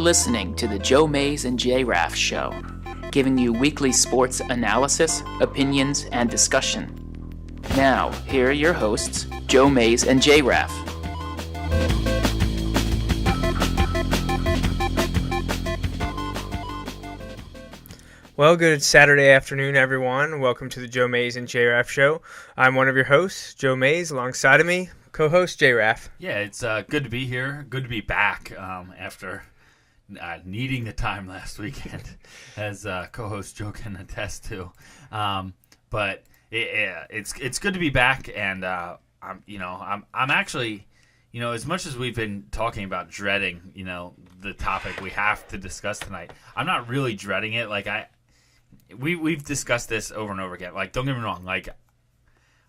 listening to the Joe Mays and J-Raff Show, giving you weekly sports analysis, opinions, and discussion. Now, here are your hosts, Joe Mays and J-Raff. Well, good Saturday afternoon, everyone. Welcome to the Joe Mays and J-Raff Show. I'm one of your hosts, Joe Mays. Alongside of me, co-host J-Raff. Yeah, it's good to be here. Good to be back after needing the time last weekend, as co-host Joe can attest to. But it's good to be back, and I'm actually, as much as we've been talking about dreading, the topic we have to discuss tonight, I'm not really dreading it. We've discussed this over and over again. Don't get me wrong.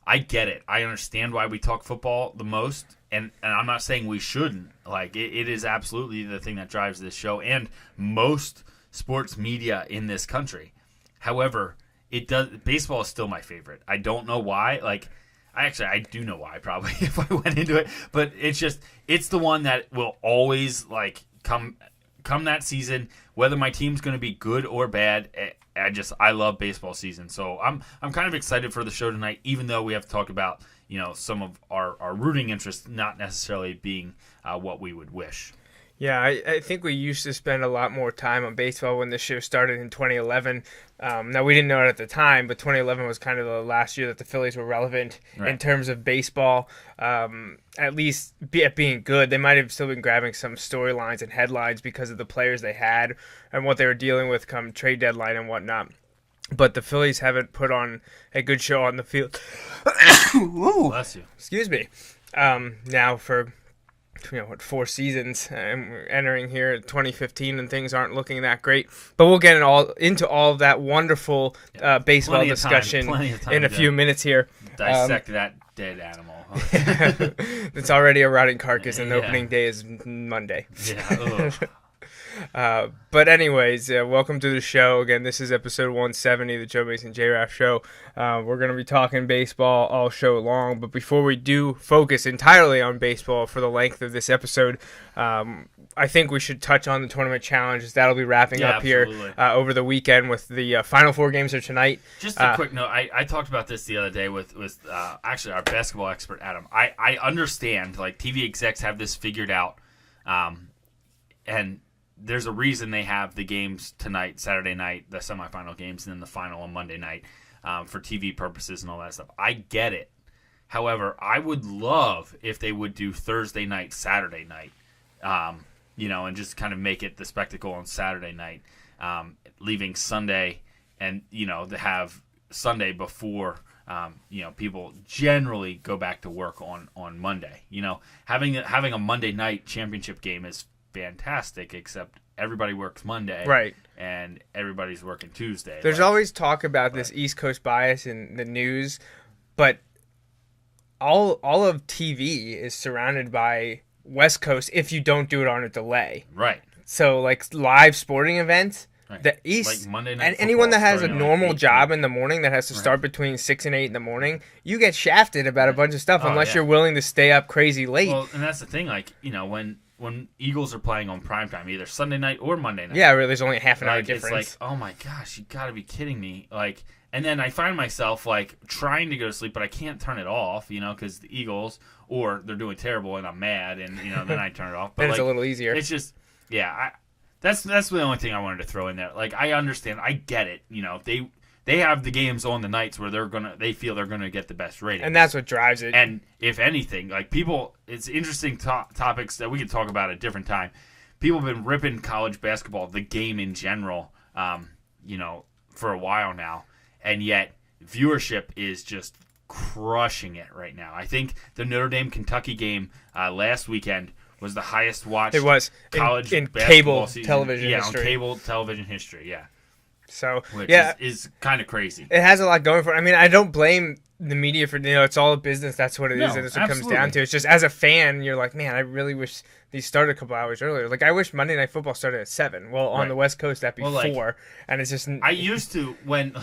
I get it. I understand why we talk football the most, and I'm not saying we shouldn't. It is absolutely the thing that drives this show and most sports media in this country. However, baseball is still my favorite. I don't know why. I do know why, probably, if I went into it. But it's the one that will always come that season, whether my team's going to be good or bad. I love baseball season, so I'm kind of excited for the show tonight, even though we have to talk about some of our rooting interests not necessarily being what we would wish. Yeah, I think we used to spend a lot more time on baseball when the show started in 2011. Now, we didn't know it at the time, but 2011 was kind of the last year that the Phillies were relevant in terms of baseball, at least at being good. They might have still been grabbing some storylines and headlines because of the players they had and what they were dealing with come trade deadline and whatnot. But the Phillies haven't put on a good show on the field. Bless you. Excuse me. Now for 4 seasons, and we're entering here at 2015, and things aren't looking that great. But we'll get into all of that wonderful baseball discussion in a few minutes here. Dissect that dead animal. It's already a rotting carcass, and the opening day is Monday. Yeah. But anyways, welcome to the show. Again, this is episode 170 of the Joe Mays and J-Raff Show. We're going to be talking baseball all show long, but before we do focus entirely on baseball for the length of this episode, I think we should touch on the tournament challenge, as that'll be wrapping up absolutely. Here over the weekend with the final 4 games are tonight. Just a quick note, I talked about this the other day with actually our basketball expert, Adam. I understand, TV execs have this figured out, and there's a reason they have the games tonight, Saturday night, the semifinal games, and then the final on Monday night for TV purposes and all that stuff. I get it. However, I would love if they would do Thursday night, Saturday night, and just kind of make it the spectacle on Saturday night, leaving Sunday and, to have Sunday before, people generally go back to work on Monday. Having a Monday night championship game is fantastic, except everybody works Monday, right? And everybody's working Tuesday. There's always talk about this East Coast bias in the news, but all of TV is surrounded by West Coast if you don't do it on a delay, right? So live sporting events, right. The East, Monday night, and anyone that has a normal job in the morning that has to start between 6 and 8 in the morning, you get shafted about a bunch of stuff unless you're willing to stay up crazy late. Well, and that's the thing, when Eagles are playing on primetime, either Sunday night or Monday night. Yeah, really, there's only half an hour difference. It's oh my gosh, you got to be kidding me. And then I find myself trying to go to sleep, but I can't turn it off, because the Eagles, or they're doing terrible and I'm mad, and then I turn it off. But then it's a little easier. It's just, that's the only thing I wanted to throw in there. I understand, I get it. They have the games on the nights where they feel they're gonna get the best rating, and that's what drives it. And if anything, people, it's interesting topics that we can talk about at a different time. People have been ripping college basketball, the game in general, for a while now, and yet viewership is just crushing it right now. I think the Notre Dame Kentucky game last weekend was the highest watched college in basketball cable season. television history. On cable television history, yeah. So, which is kind of crazy. It has a lot going for it. I mean, I don't blame the media for, it's all a business. That's what it is, and that's what it comes down to. It's just, as a fan, you're like, man, I really wish these started a couple hours earlier. I wish Monday Night Football started at 7. Well, on the West Coast, that'd be 4. And it's just... I used to, when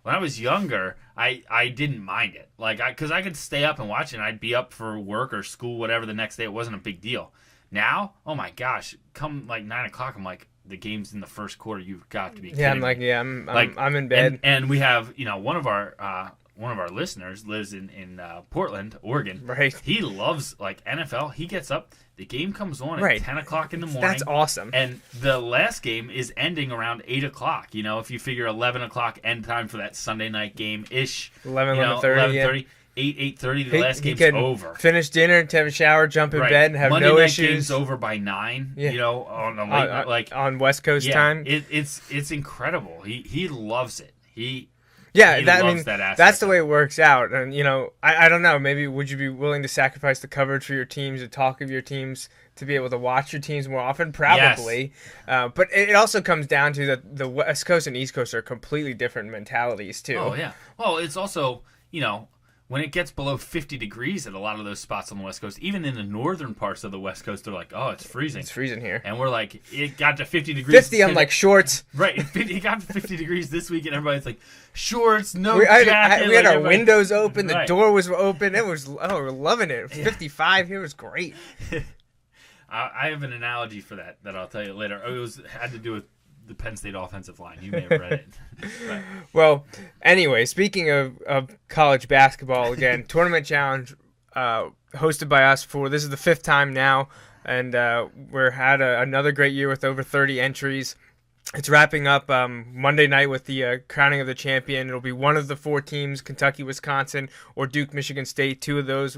I was younger, I didn't mind it. Because I could stay up and watch it, and I'd be up for work or school, whatever, the next day. It wasn't a big deal. Now, oh my gosh, come like 9 o'clock, I'm like, the game's in the first quarter. You've got to be kidding Yeah, I'm me. like, yeah, I'm in bed. And we have, one of our listeners lives in Portland, Oregon. Right. He loves like NFL. He gets up. The game comes on at 10 o'clock in the morning. That's awesome. And the last game is ending around 8 o'clock. If you figure 11 o'clock end time for that Sunday night game-ish. 11:30. 8:30, the last game's over. Finish dinner, have a shower, jump in bed, and have Monday no night issues. Game's over by 9. On a late on West Coast time. It's incredible. He loves it. That's the way it works out. And I don't know. Maybe would you be willing to sacrifice the coverage for your teams, the talk of your teams, to be able to watch your teams more often? Probably. Yes. But it also comes down to that the West Coast and East Coast are completely different mentalities too. Oh yeah. Well, it's also when it gets below 50 degrees at a lot of those spots on the West Coast, even in the northern parts of the West Coast, they're like, oh, it's freezing. It's freezing here. And we're like, it got to 50 degrees. 50, I'm like, shorts. Right. It got to 50 degrees this week, and everybody's like, shorts, no jacket. We had our windows open. Right. The door was open. We're loving it. 55 here was great. I have an analogy for that I'll tell you later. It had to do with the Penn State offensive line. You may have read it. Right. Well, anyway, speaking of college basketball, again, Tournament Challenge hosted by us this is the 5th time now, and we're had another great year with over 30 entries. It's wrapping up Monday night with the crowning of the champion. It'll be one of the 4 teams, Kentucky, Wisconsin, or Duke, Michigan State. Two of those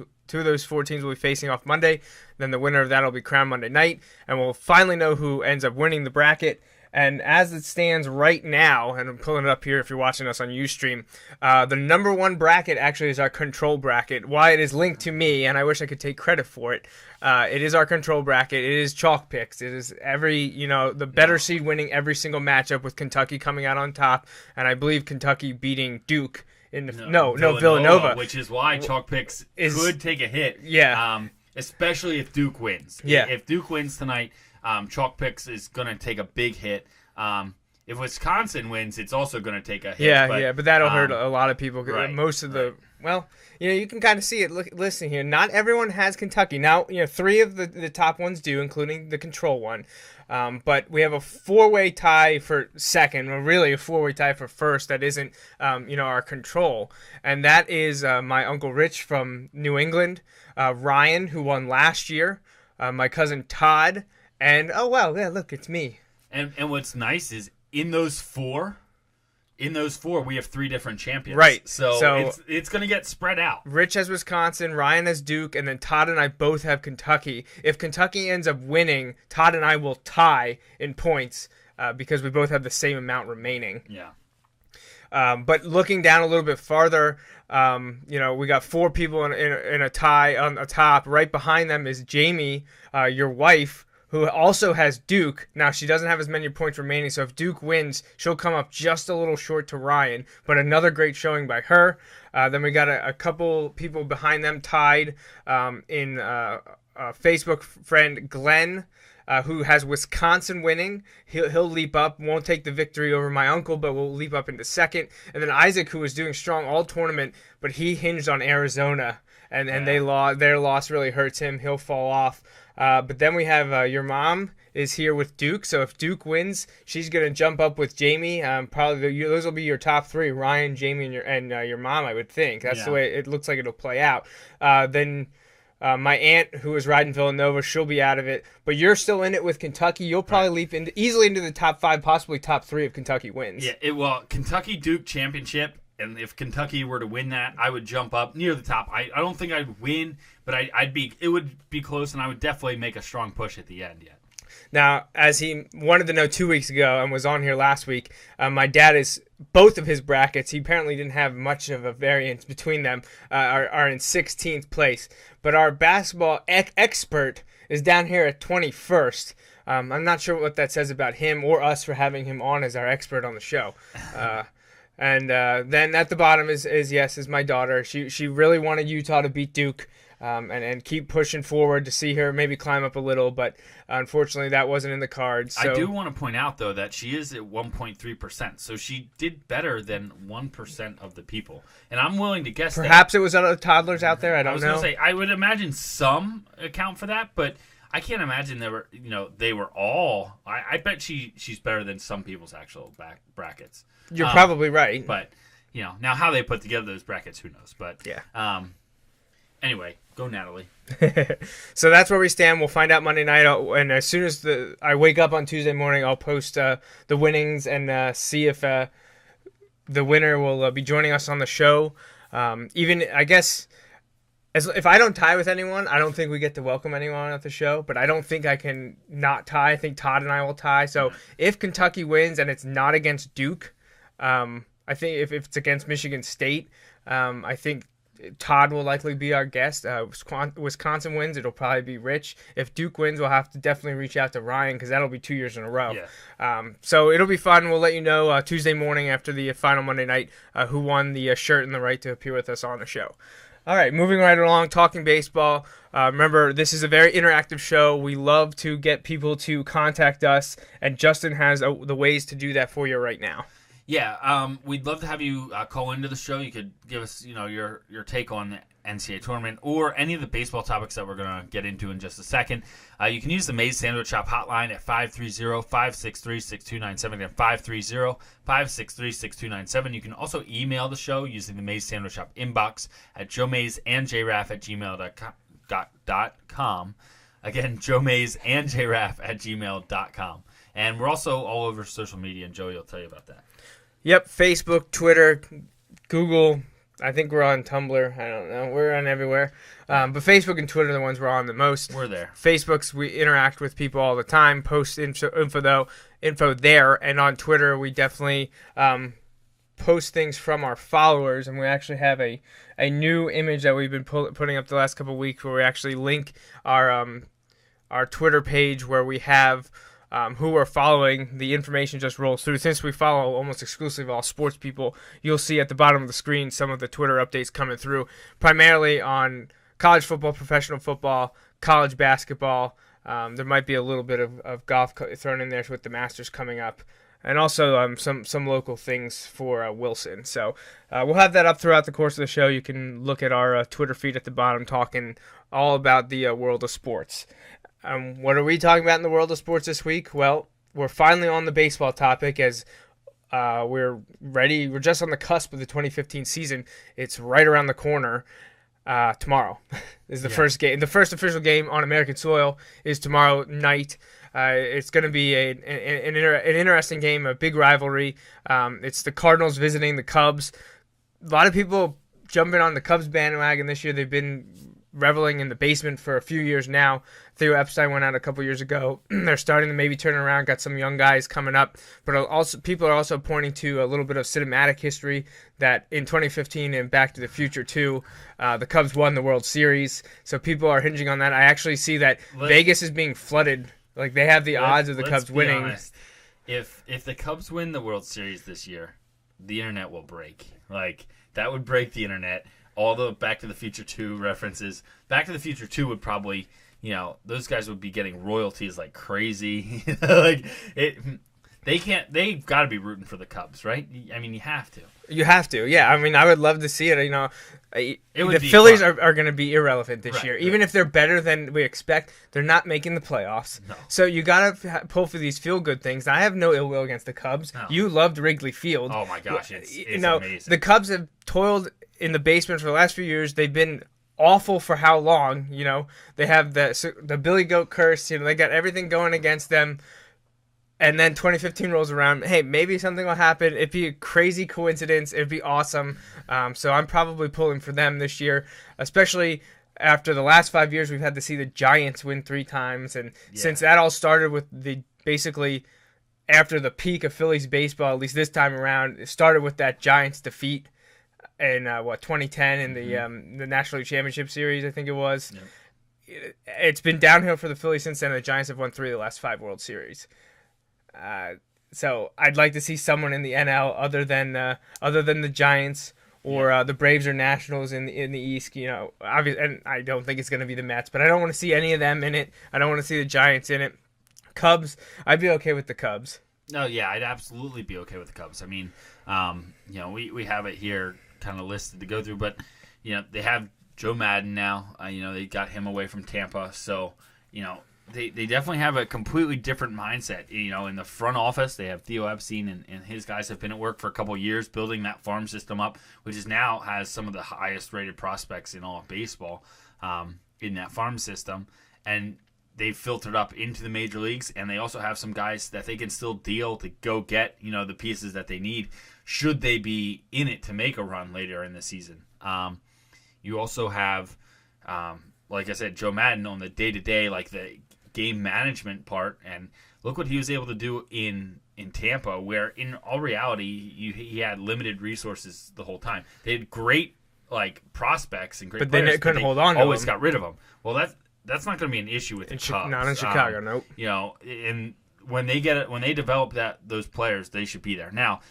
4 teams will be facing off Monday. Then the winner of that will be crowned Monday night, and we'll finally know who ends up winning the bracket. And as it stands right now, and I'm pulling it up here if you're watching us on Ustream, the number 1 bracket actually is our control bracket. Why it is linked to me, and I wish I could take credit for it. It is our control bracket. It is chalk picks. It is the better seed winning every single matchup, with Kentucky coming out on top, and I believe Kentucky beating Duke in the Villanova, which is why chalk picks could take a hit. Yeah, especially if Duke wins. Yeah, if Duke wins tonight. Chalk picks is going to take a big hit. If Wisconsin wins, it's also going to take a hit. But that'll hurt a lot of people. Right, most of the you can kind of see it. Listen here, not everyone has Kentucky now. 3 of the top ones do, including the control one. But we have a 4-way tie for second, or really a 4-way tie for first. That isn't our control, and that is my Uncle Rich from New England, Ryan, who won last year, my cousin Todd. And look, it's me. And what's nice is in those four we have 3 different champions. Right. So it's going to get spread out. Rich has Wisconsin, Ryan has Duke, and then Todd and I both have Kentucky. If Kentucky ends up winning, Todd and I will tie in points because we both have the same amount remaining. Yeah. But looking down a little bit farther, we got 4 people in a tie on the top. Right behind them is Jamie, your wife, who also has Duke. Now, she doesn't have as many points remaining, so if Duke wins, she'll come up just a little short to Ryan, but another great showing by her. Then we got a couple people behind them tied in Facebook friend Glenn, who has Wisconsin winning. He'll leap up, won't take the victory over my uncle, but will leap up into second. And then Isaac, who was doing strong all tournament, but he hinged on Arizona, and their loss really hurts him. He'll fall off. But then we have your mom is here with Duke. So if Duke wins, she's going to jump up with Jamie. Probably those will be your top 3: Ryan, Jamie, and your mom. I would think that's the way it looks like it'll play out. Then my aunt, who is riding Villanova, she'll be out of it. But you're still in it with Kentucky. You'll probably leap easily into the top 5, possibly top 3 if Kentucky wins. Yeah. Kentucky Duke championship. And if Kentucky were to win that, I would jump up near the top. I don't think I'd win, but it would be close, and I would definitely make a strong push at the end. Yeah. Now, as he wanted to know 2 weeks ago and was on here last week, my dad is both of his brackets. He apparently didn't have much of a variance between them. Are in 16th place, but our basketball expert is down here at 21st. I'm not sure what that says about him or us for having him on as our expert on the show. And then at the bottom is my daughter. She really wanted Utah to beat Duke and keep pushing forward to see her maybe climb up a little, but unfortunately that wasn't in the cards. So. I do want to point out, though, that she is at 1.3%, so she did better than 1% of the people. And I'm willing to guess perhaps it was other toddlers out there. I don't know. I was going to say, I would imagine some account for that, but I can't imagine they were all. I bet she's better than some people's actual brackets. You're probably right. But now how they put together those brackets, who knows? But yeah. Anyway, go Natalie. So that's where we stand. We'll find out Monday night, and as soon as I wake up on Tuesday morning, I'll post the winnings and see if the winner will be joining us on the show. Even I guess. If I don't tie with anyone, I don't think we get to welcome anyone at the show, but I don't think I can not tie. I think Todd and I will tie. So if Kentucky wins and it's not against Duke, I think if it's against Michigan State, I think Todd will likely be our guest. Wisconsin wins, it'll probably be Rich. If Duke wins, we'll have to definitely reach out to Ryan because that'll be 2 years in a row. Yeah. So it'll be fun. We'll let you know Tuesday morning after the final Monday night who won the shirt and the right to appear with us on the show. All right, moving right along, talking baseball. Remember, this is a very interactive show. We love to get people to contact us, and Justin has the ways to do that for you right now. Yeah, we'd love to have you call into the show. You could give us, your take on the NCAA tournament or any of the baseball topics that we're going to get into in just a second. You can use the Mays Sandwich Shop hotline at 530-563-6297. Again, 530-563-6297. You can also email the show using the Mays Sandwich Shop inbox at joemaysandjraff@gmail.com. Again, joemaysandjraff@gmail.com. And we're also all over social media, and Joey will tell you about that. Yep, Facebook, Twitter, Google. I think we're on Tumblr. I don't know. We're on everywhere. But Facebook and Twitter are the ones we're on the most. We're there. Facebook's, we interact with people all the time, post info there. And on Twitter, we definitely post things from our followers. And we actually have a new image that we've been putting up the last couple of weeks where we actually link our Twitter page where we have who we're following. The information just rolls through. Since we follow almost exclusively all sports people, you'll see at the bottom of the screen some of the Twitter updates coming through, primarily on college football, professional football, college basketball. There might be a little bit of golf thrown in there with the Masters coming up, and also some local things for Wilson. So we'll have that up throughout the course of the show. You can look at our Twitter feed at the bottom talking all about the world of sports. What are we talking about in the world of sports this week? Well, we're finally on the baseball topic as we're ready. We're just on the cusp of the 2015 season. It's right around the corner. Tomorrow is the first game. The first official game on American soil is tomorrow night. It's going to be an interesting game, a big rivalry. It's the Cardinals visiting the Cubs. A lot of people jumping on the Cubs bandwagon this year. They've been reveling in the basement for a few years now. Theo Epstein went out a couple years ago. They're starting to maybe turn around, got some young guys coming up, but also people are also pointing to a little bit of cinematic history that in 2015 and Back to the Future 2, the Cubs won the World Series, so people are hinging on that. I actually see that Vegas is being flooded. Like, they have the odds of the Cubs winning. Honest. If the Cubs win the World Series this year, the internet will break. Like, that would break the internet. All the Back to the Future 2 references. Back to the Future 2 would probably, those guys would be getting royalties like crazy. They've got to be rooting for the Cubs, right? I mean, you have to. You have to, yeah. I mean, I would love to see it. The Phillies are going to be irrelevant this year. Even if they're better than we expect, they're not making the playoffs. No. So you got to pull for these feel-good things. I have no ill will against the Cubs. No. You loved Wrigley Field. Oh, my gosh. It's amazing. The Cubs have toiled in the basement for the last few years. They've been awful for how long? They have the Billy Goat curse. They got everything going against them. And then 2015 rolls around. Hey, maybe something will happen. It'd be a crazy coincidence. It'd be awesome. So I'm probably pulling for them this year, especially after the last 5 years we've had to see the Giants win 3 times. And since that all started with basically after the peak of Phillies baseball, at least this time around, it started with that Giants defeat in 2010 in the National League Championship Series, I think it was. Yep. It's been downhill for the Phillies since then. The Giants have won 3 of the last 5 World Series. So I'd like to see someone in the NL other than the Giants or the Braves or Nationals in the East. Obviously, and I don't think it's going to be the Mets, but I don't want to see any of them in it. I don't want to see the Giants in it. Cubs, I'd be okay with the Cubs. No, yeah, I'd absolutely be okay with the Cubs. I mean, we have it here kind of listed to go through, but they have Joe Madden now. They got him away from Tampa, so they definitely have a completely different mindset. In the front office, they have Theo Epstein and his guys have been at work for a couple of years building that farm system up, which is now has some of the highest rated prospects in all of baseball in that farm system. And they've filtered up into the major leagues, and they also have some guys that they can still deal to go get, the pieces that they need should they be in it to make a run later in the season. You also have, like I said, Joe Madden on the day-to-day, like the game management part, and look what he was able to do in Tampa, where in all reality, he had limited resources the whole time. They had great prospects and great but players, then they couldn't hold on to always them. got rid of them. Well, that's not going to be an issue with the Cubs. Not in Chicago, nope. And when they develop those players, they should be there. Now,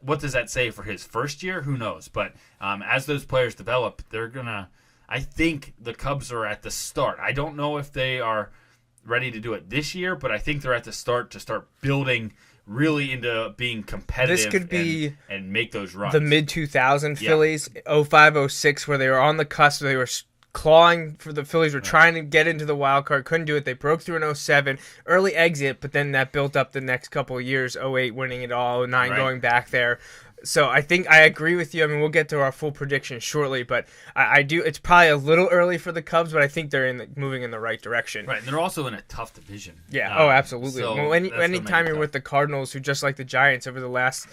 what does that say for his first year? Who knows? But as those players develop, they're gonna. I think the Cubs are at the start. I don't know if they are ready to do it this year, but I think they're at the start to start building really into being competitive. This could be and make those runs. The mid-2000 Phillies, 05, 06, where they were on the cusp. They were clawing for the Phillies, were trying to get into the wild card, couldn't do it. They broke through in 07, early exit, but then that built up the next couple of years, 08 winning it all, 09 going back there. So I think I agree with you. I mean, we'll get to our full prediction shortly, but I do. It's probably a little early for the Cubs, but I think they're moving in the right direction. Right, and they're also in a tough division. Yeah. Absolutely. So well, anytime you're with the Cardinals, who just like the Giants over the last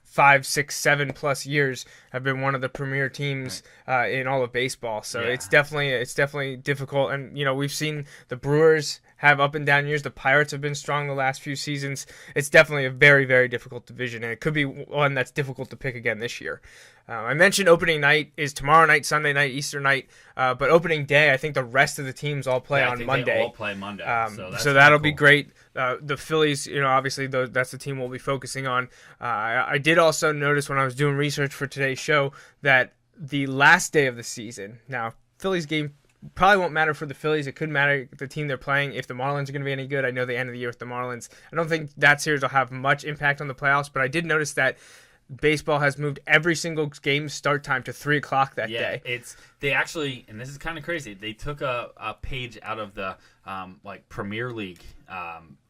5, 6, 7+ years have been one of the premier teams in all of baseball. So it's definitely difficult. And we've seen the Brewers have up and down years. The Pirates have been strong the last few seasons. It's definitely a very, very difficult division, and it could be one that's difficult to pick again this year. I mentioned opening night is tomorrow night, Sunday night, Easter night, but opening day, I think the rest of the teams all play on Monday. They all play Monday, so that'll be great. The Phillies, obviously, that's the team we'll be focusing on. I did also notice when I was doing research for today's show that the last day of the season, now, Phillies game probably won't matter for the Phillies. It could matter the team they're playing. If the Marlins are going to be any good, I know the end of the year with the Marlins. I don't think that series will have much impact on the playoffs, but I did notice that baseball has moved every single game start time to 3 o'clock that day. They actually, and this is kind of crazy, they took a page out of the Premier League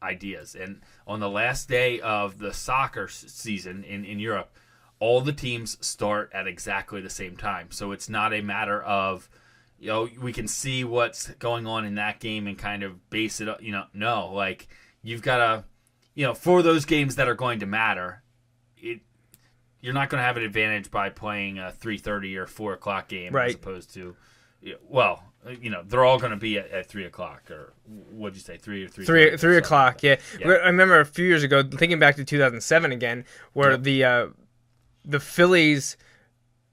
ideas, and on the last day of the soccer season in Europe, all the teams start at exactly the same time. So it's not a matter of we can see what's going on in that game and kind of base it up. You've got to, for those games that are going to matter, you're not going to have an advantage by playing a 3:30 or 4 o'clock game as opposed to, they're all going to be at 3 o'clock or what'd you say, 3 or 3? 3 o'clock, yeah. I remember a few years ago, thinking back to 2007 again, where the Phillies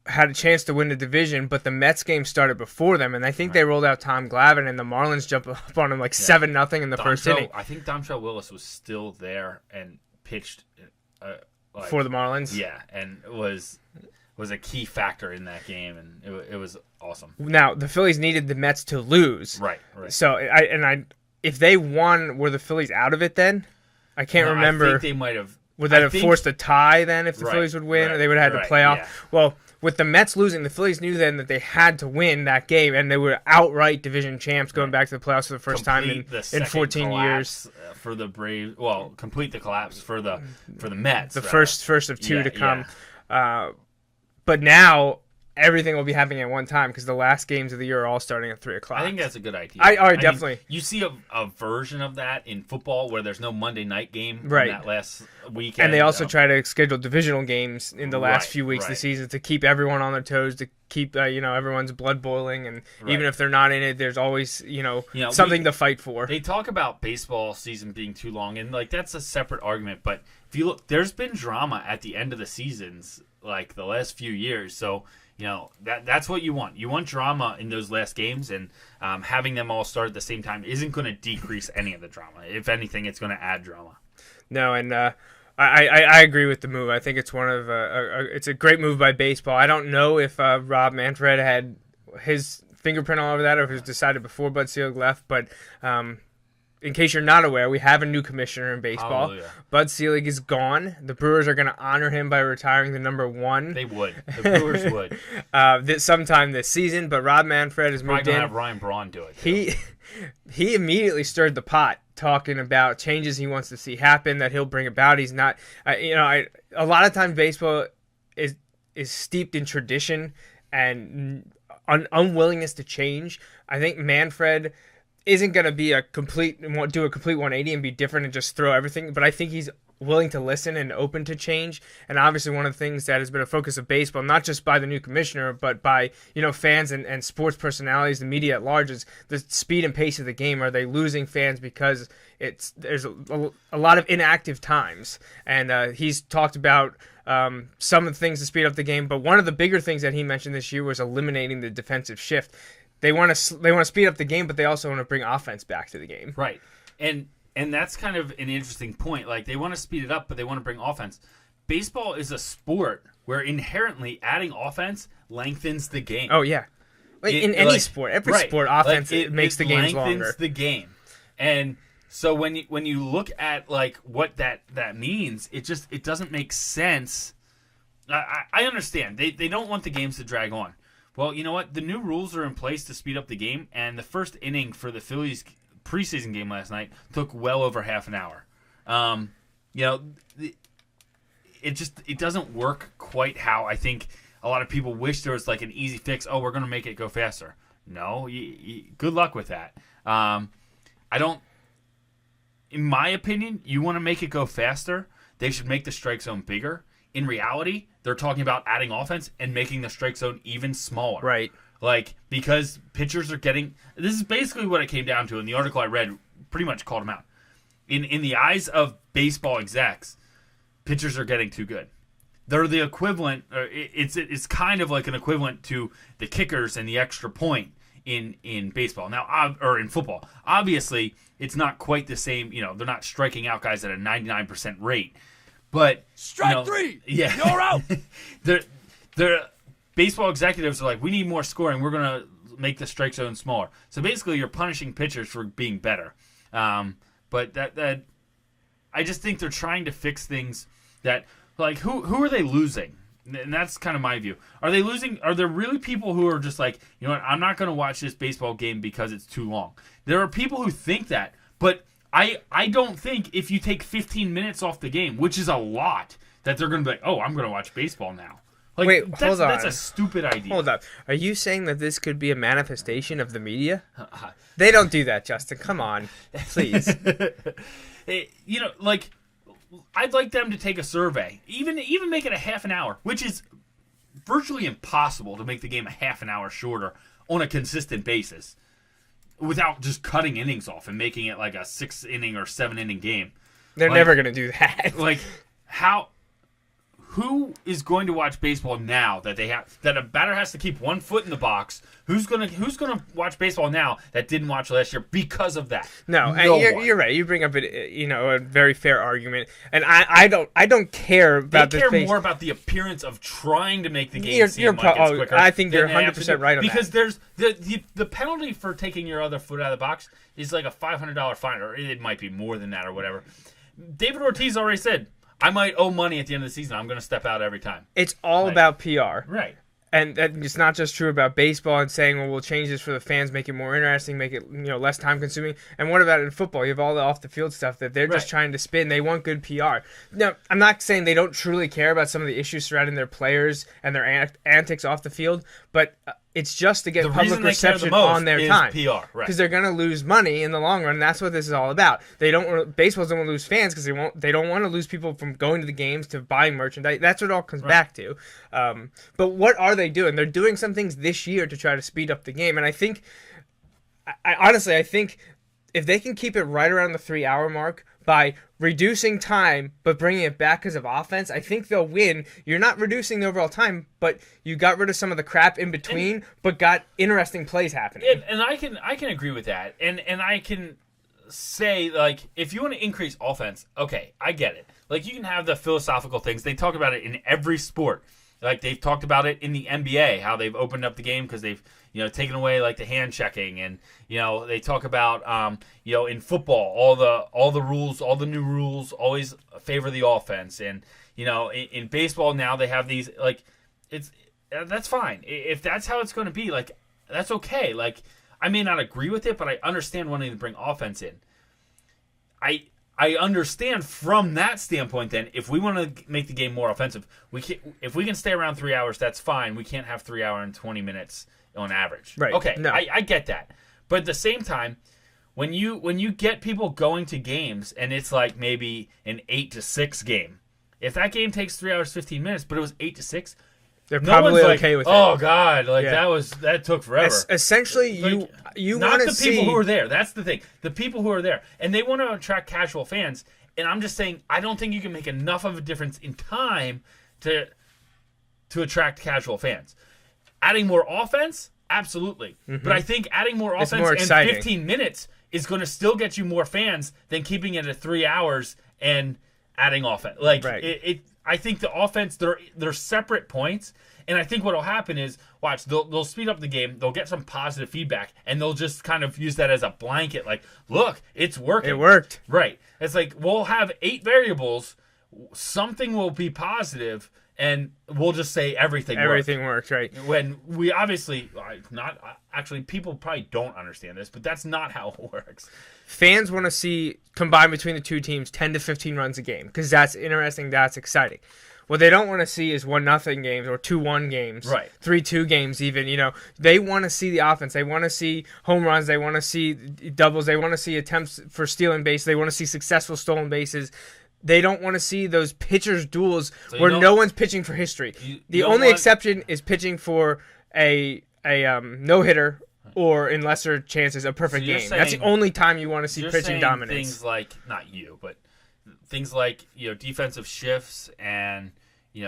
had a chance to win the division, but the Mets game started before them, and I think they rolled out Tom Glavine, and the Marlins jumped up on him 7-0 in the first inning. I think Dontrelle Willis was still there and pitched for the Marlins. Yeah, and was a key factor in that game, and it was awesome. Now, the Phillies needed the Mets to lose. Right. So, if they won, were the Phillies out of it then? I can't remember. I think they might have. Would that have forced a tie then if the Phillies would win? Or they would have had to play off? Yeah. Well, with the Mets losing, the Phillies knew then that they had to win that game, and they were outright division champs going back to the playoffs for the first time in 14 years. For the Braves, complete the collapse for the Mets. The first of two to come. Yeah. But now everything will be happening at one time because the last games of the year are all starting at 3 o'clock. I think that's a good idea. I definitely. You see a version of that in football where there's no Monday night game in that last weekend. And they also try to schedule divisional games in the last few weeks of the season to keep everyone on their toes, to keep everyone's blood boiling, and even if they're not in it, there's always something to fight for. They talk about baseball season being too long, and that's a separate argument. But if you look, there's been drama at the end of the seasons the last few years, so. That's what you want. You want drama in those last games, and having them all start at the same time isn't going to decrease any of the drama. If anything, it's going to add drama. No, and I agree with the move. I think it's it's a great move by baseball. I don't know if Rob Manfred had his fingerprint all over that, or if it was decided before Bud Selig left, but. In case you're not aware, we have a new commissioner in baseball. Hallelujah. Bud Selig is gone. The Brewers are going to honor him by retiring the number 1. They would. The Brewers would. Sometime this season, but Rob Manfred has moved in. Have Ryan Braun do it. he immediately stirred the pot, talking about changes he wants to see happen, that he'll bring about. He's not, a lot of times baseball is steeped in tradition and unwillingness to change. I think Manfred isn't going to do a complete 180 and be different and just throw everything, but I think he's willing to listen and open to change. And obviously one of the things that has been a focus of baseball, not just by the new commissioner, but by fans and sports personalities, the media at large, is the speed and pace of the game. Are they losing fans because there's a lot of inactive times? And he's talked about some of the things to speed up the game, but one of the bigger things that he mentioned this year was eliminating the defensive shift. They want to speed up the game, but they also want to bring offense back to the game. Right. And that's kind of an interesting point. Like, they want to speed it up, but they want to bring offense. Baseball is a sport where inherently adding offense lengthens the game. Oh, yeah. In any sport. Every sport, offense makes the games longer. It lengthens the game. And so when you look at, like, what that means, it doesn't make sense. I understand. They don't want the games to drag on. Well, you know what? The new rules are in place to speed up the game, and the first inning for the Phillies preseason game last night took well over half an hour. It doesn't work quite how I think a lot of people wish there was like an easy fix. Oh, we're going to make it go faster. No, good luck with that. In my opinion, you want to make it go faster, they should make the strike zone bigger. In reality, they're talking about adding offense and making the strike zone even smaller. Right. Like, because pitchers are getting... This is basically what it came down to, and the article I read pretty much called them out. In the eyes of baseball execs, pitchers are getting too good. They're the equivalent... It's kind of like an equivalent to the kickers and the extra point in baseball. Now, or in football. Obviously, it's not quite the same. They're not striking out guys at a 99% rate. But strike three. Yeah, you're out. they're baseball executives are like, we need more scoring. We're gonna make the strike zone smaller. So basically, you're punishing pitchers for being better. But that I just think they're trying to fix things that, like, who are they losing? And that's kind of my view. Are they losing? Are there really people who are just like, you know what? I'm not gonna watch this baseball game because it's too long. There are people who think that, but I don't think if you take 15 minutes off the game, which is a lot, that they're going to be like, oh, I'm going to watch baseball now. Like, wait, hold on. That's a stupid idea. Hold up. Are you saying that this could be a manifestation of the media? They don't do that, Justin. Come on. Please. I'd like them to take a survey. Even make it a half an hour, which is virtually impossible to make the game a half an hour shorter on a consistent basis, without just cutting innings off and making it like a 6-inning or 7-inning game. They're never going to do that. Like, who is going to watch baseball now that a batter has to keep one foot in the box? Who's gonna watch baseball now that didn't watch last year because of that? No, you're right. You bring up a very fair argument, and I don't care about this. They care more about the appearance of trying to make the game seem like it's quicker. I think you're 100% right on that. Because there's the penalty for taking your other foot out of the box is like a $500 fine, or it might be more than that, or whatever. David Ortiz already said, I might owe money at the end of the season. I'm going to step out every time. It's all about PR. Right. And it's not just true about baseball and saying, well, we'll change this for the fans, make it more interesting, make it less time consuming. And what about in football? You have all the off the field stuff that they're just trying to spin. They want good PR. Now, I'm not saying they don't truly care about some of the issues surrounding their players and their antics off the field, but it's just to get public reception on their time. PR, right? Because they're going to lose money in the long run. And that's what this is all about. Baseball doesn't want to lose fans because they don't want to lose people from going to the games to buying merchandise. That's what it all comes back to. But what are they doing? They're doing some things this year to try to speed up the game. And I think, honestly, if they can keep it right around the 3-hour mark by reducing time but bringing it back because of offense, I think they'll win. You're not reducing the overall time, but you got rid of some of the crap in between, but got interesting plays happening. And I can agree with that. And I can say, like, if you want to increase offense, okay, I get it. Like, you can have the philosophical things. They talk about it in every sport. Like, they've talked about it in the NBA, how they've opened up the game because they've taken away like the hand checking, and they talk about in football all the rules, all the new rules always favor the offense, and in baseball now they have these, like, that's fine if that's how it's going to be. Like, that's okay. Like, I may not agree with it, but I understand wanting to bring offense in. I understand from that standpoint. Then, if we want to make the game more offensive, if we can stay around 3 hours, that's fine. We can't have 3 hour and 20 minutes on average. Right. Okay. No. I get that, but at the same time, when you get people going to games and it's like maybe an 8-6 game, if that game takes 3 hours 15 minutes, but it was 8-6. They're probably okay with it. Oh God, that took forever. Essentially, you not want to the see people who are there. That's the thing. The people who are there, and they want to attract casual fans. And I'm just saying, I don't think you can make enough of a difference in time to attract casual fans. Adding more offense, absolutely. Mm-hmm. But I think adding more offense in 15 minutes is going to still get you more fans than keeping it at 3 hours and adding offense. Like I think the offense, they're separate points, and I think what will happen is, watch, they'll speed up the game, they'll get some positive feedback, and they'll just kind of use that as a blanket, like, look, it's working. It worked. Right. It's like, we'll have 8 variables, something will be positive, and we'll just say everything worked, right? When we obviously, people probably don't understand this, but that's not how it works. Fans want to see, combined between the two teams, 10 to 15 runs a game, because that's interesting, that's exciting. What they don't want to see is 1-0 games or 2-1 games, right? 3-2 games even. They want to see the offense. They want to see home runs. They want to see doubles. They want to see attempts for stealing bases. They want to see successful stolen bases. They don't want to see those pitchers' duels where no one's pitching for history. The only exception is pitching for a no-hitter or, in lesser chances, a perfect game. That's the only time you want to see pitching dominance. Things like, not you, but things like defensive shifts and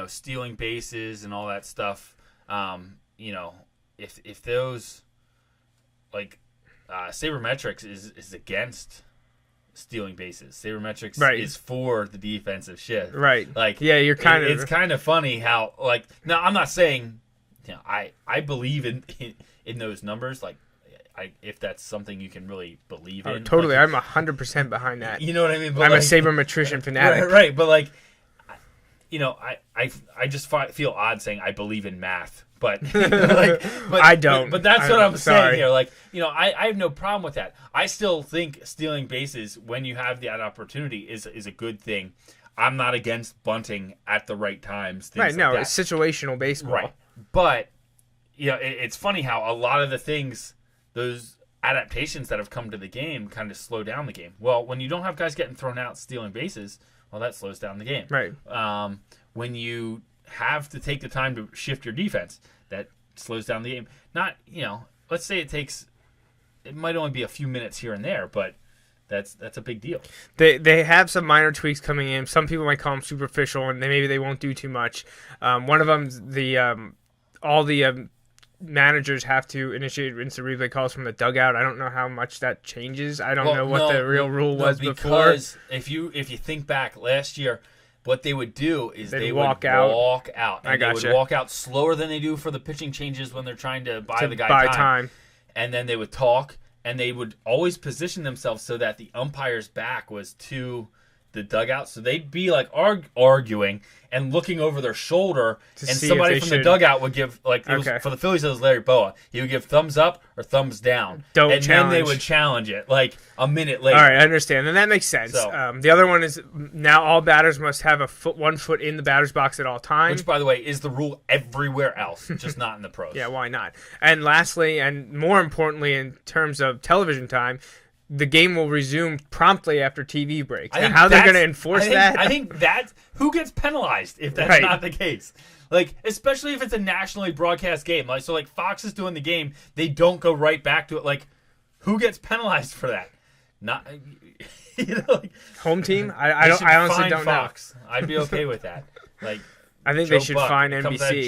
stealing bases and all that stuff. If those sabermetrics is against stealing bases. Sabermetrics is for the defensive shift. Right. You're kind of... It's kind of funny how, now I'm not saying, I believe in those numbers, if that's something you can really believe in. Totally. I'm 100% behind that. You know what I mean? But I'm a sabermetrician fanatic. Right. But I just feel odd saying I believe in math. But, I don't. But that's what I'm saying here. I have no problem with that. I still think stealing bases when you have that opportunity is a good thing. I'm not against bunting at the right times. Right. No, it's situational baseball. Right. But it's funny how a lot of the things, those adaptations that have come to the game, kind of slow down the game. Well, when you don't have guys getting thrown out stealing bases, well, that slows down the game. Right. When you have to take the time to shift your defense, that slows down the game. Not, let's say it might only be a few minutes here and there, but that's a big deal. They have some minor tweaks coming in. Some people might call them superficial, and maybe they won't do too much. One of them's all the managers have to initiate instant replay calls from the dugout. I don't know how much that changes. I don't know what the real rule was before. Because if you think back last year, what they would do is they would walk out. And they would walk out slower than they do for the pitching changes when they're trying to buy the guy time. And then they would talk, and they would always position themselves so that the umpire's back was to the dugout. So they'd be arguing and looking over their shoulder, and somebody from the dugout would give, for the Phillies, it was Larry Boa. He would give thumbs up or thumbs down. Then they would challenge it a minute later. All right, I understand. And that makes sense. So, the other one is now all batters must have 1 foot in the batter's box at all times. Which, by the way, is the rule everywhere else, just not in the pros. Yeah, why not? And lastly, and more importantly in terms of television time, the game will resume promptly after TV breaks. Now, how they're going to enforce that? I think that's who gets penalized if that's not the case. Especially if it's a nationally broadcast game. Fox is doing the game, they don't go right back to it. Who gets penalized for that? Not home team. I honestly don't Fox. I'd be okay with that. I think they should fine NBC.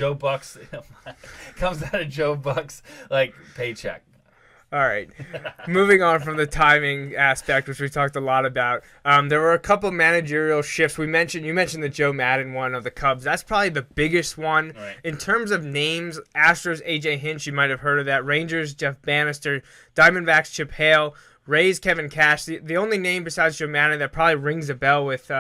Comes out of Joe Buck's paycheck. All right. Moving on from the timing aspect, which we talked a lot about, there were a couple managerial shifts. You mentioned the Joe Madden one of the Cubs. That's probably the biggest one. Right. In terms of names, Astros, A.J. Hinch, you might have heard of that. Rangers, Jeff Bannister. Diamondbacks, Chip Hale. Rays, Kevin Cash. The only name besides Joe Madden that probably rings a bell with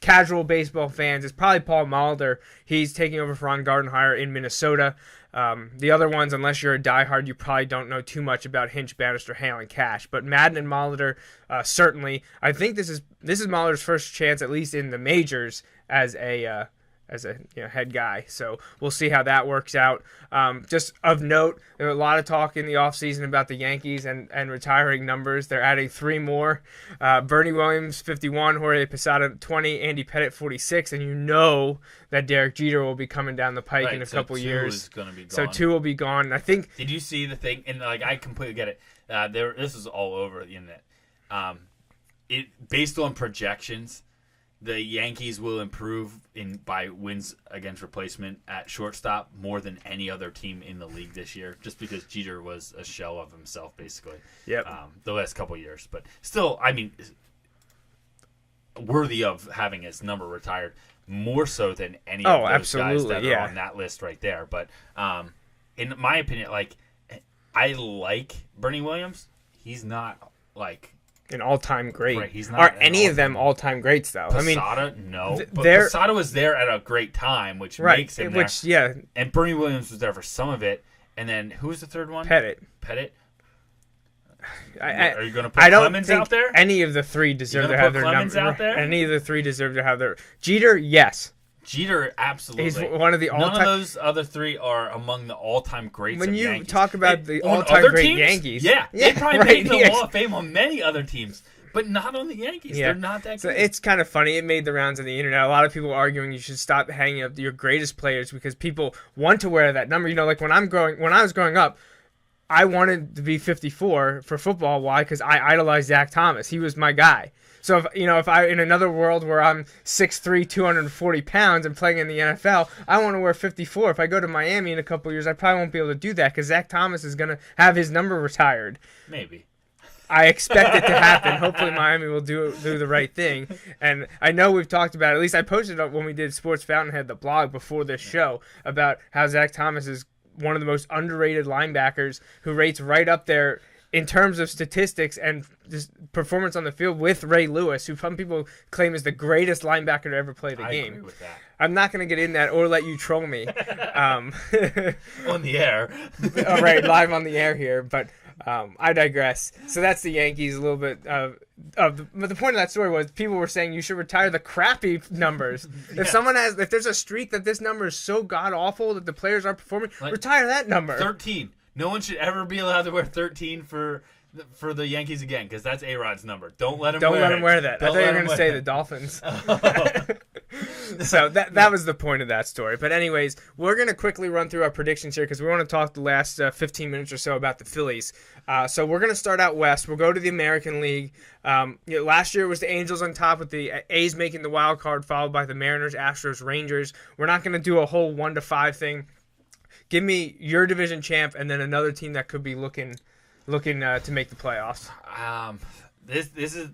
casual baseball fans is probably Paul Molitor. He's taking over for Ron Gardenhire in Minnesota. The other ones, unless you're a diehard, you probably don't know too much about Hinch, Bannister, Hale, and Cash. But Madden and Molitor, certainly. I think this is Molitor's first chance, at least in the majors, as a head guy. So we'll see how that works out. Just of note, there was a lot of talk in the offseason about the Yankees and retiring numbers. They're adding 3 more. Bernie Williams, 51, Jorge Posada, 20, Andy Pettitte, 46, and you know that Derek Jeter will be coming down the pike in a couple years. Is gonna be gone. So 2 will be gone. I think. Did you see the thing? And I completely get it. This is all over the internet. Based on projections, the Yankees will improve by wins against replacement at shortstop more than any other team in the league this year, just because Jeter was a shell of himself, basically. Yep. The last couple of years. But still, I mean, worthy of having his number retired more so than any of those guys that are on that list right there. But in my opinion, I like Bernie Williams. He's not an all-time great. Right, he's not. Are any of them all-time greats, though? Posada, no. But Posada was there at a great time, which makes him there. And Bernie Williams was there for some of it. And then, who was the third one? Pettitte. Are you going to put Clemens out there? Any of the 3 deserve to have their number. Out there? Any of the 3 deserve to have their... Jeter, yes. Jeter, absolutely. He's one of the all-time... None of those other 3 are among the all-time greats of Yankees. When you talk about the all-time great teams, Yankees... they probably made the Hall of Fame on many other teams, but not on the Yankees. They're not that good. So it's kind of funny. It made the rounds on the internet. A lot of people arguing you should stop hanging up your greatest players because people want to wear that number. When I was growing up, I wanted to be 54 for football. Why? Because I idolized Zach Thomas. He was my guy. So if I in another world where I'm 6'3", 240 pounds and playing in the NFL, I want to wear 54. If I go to Miami in a couple of years, I probably won't be able to do that because Zach Thomas is going to have his number retired. Maybe. I expect it to happen. Hopefully Miami will do the right thing. And I know we've talked about it. At least I posted it when we did Sports Fountainhead, the blog before this show, about how Zach Thomas is one of the most underrated linebackers who rates right up there in terms of statistics and just performance on the field with Ray Lewis, who some people claim is the greatest linebacker to ever play the game. I agree with that. I'm not going to get in that or let you troll me. On the air. All right, live on the air here, but I digress. So that's the Yankees a little bit but the point of that story was people were saying you should retire the crappy numbers. If there's a streak that this number is so god-awful that the players aren't performing, retire that number. 13. No one should ever be allowed to wear 13 for the Yankees again, because that's A-Rod's number. Don't let him wear that. I thought you were going to say the Dolphins. So that was the point of that story. But anyways, we're going to quickly run through our predictions here because we want to talk the last 15 minutes or so about the Phillies. So we're going to start out west. We'll go to the American League. Last year was the Angels on top with the A's making the wild card, followed by the Mariners, Astros, Rangers. We're not going to do a whole 1-5 thing. Give me your division champ and then another team that could be looking to make the playoffs. This is.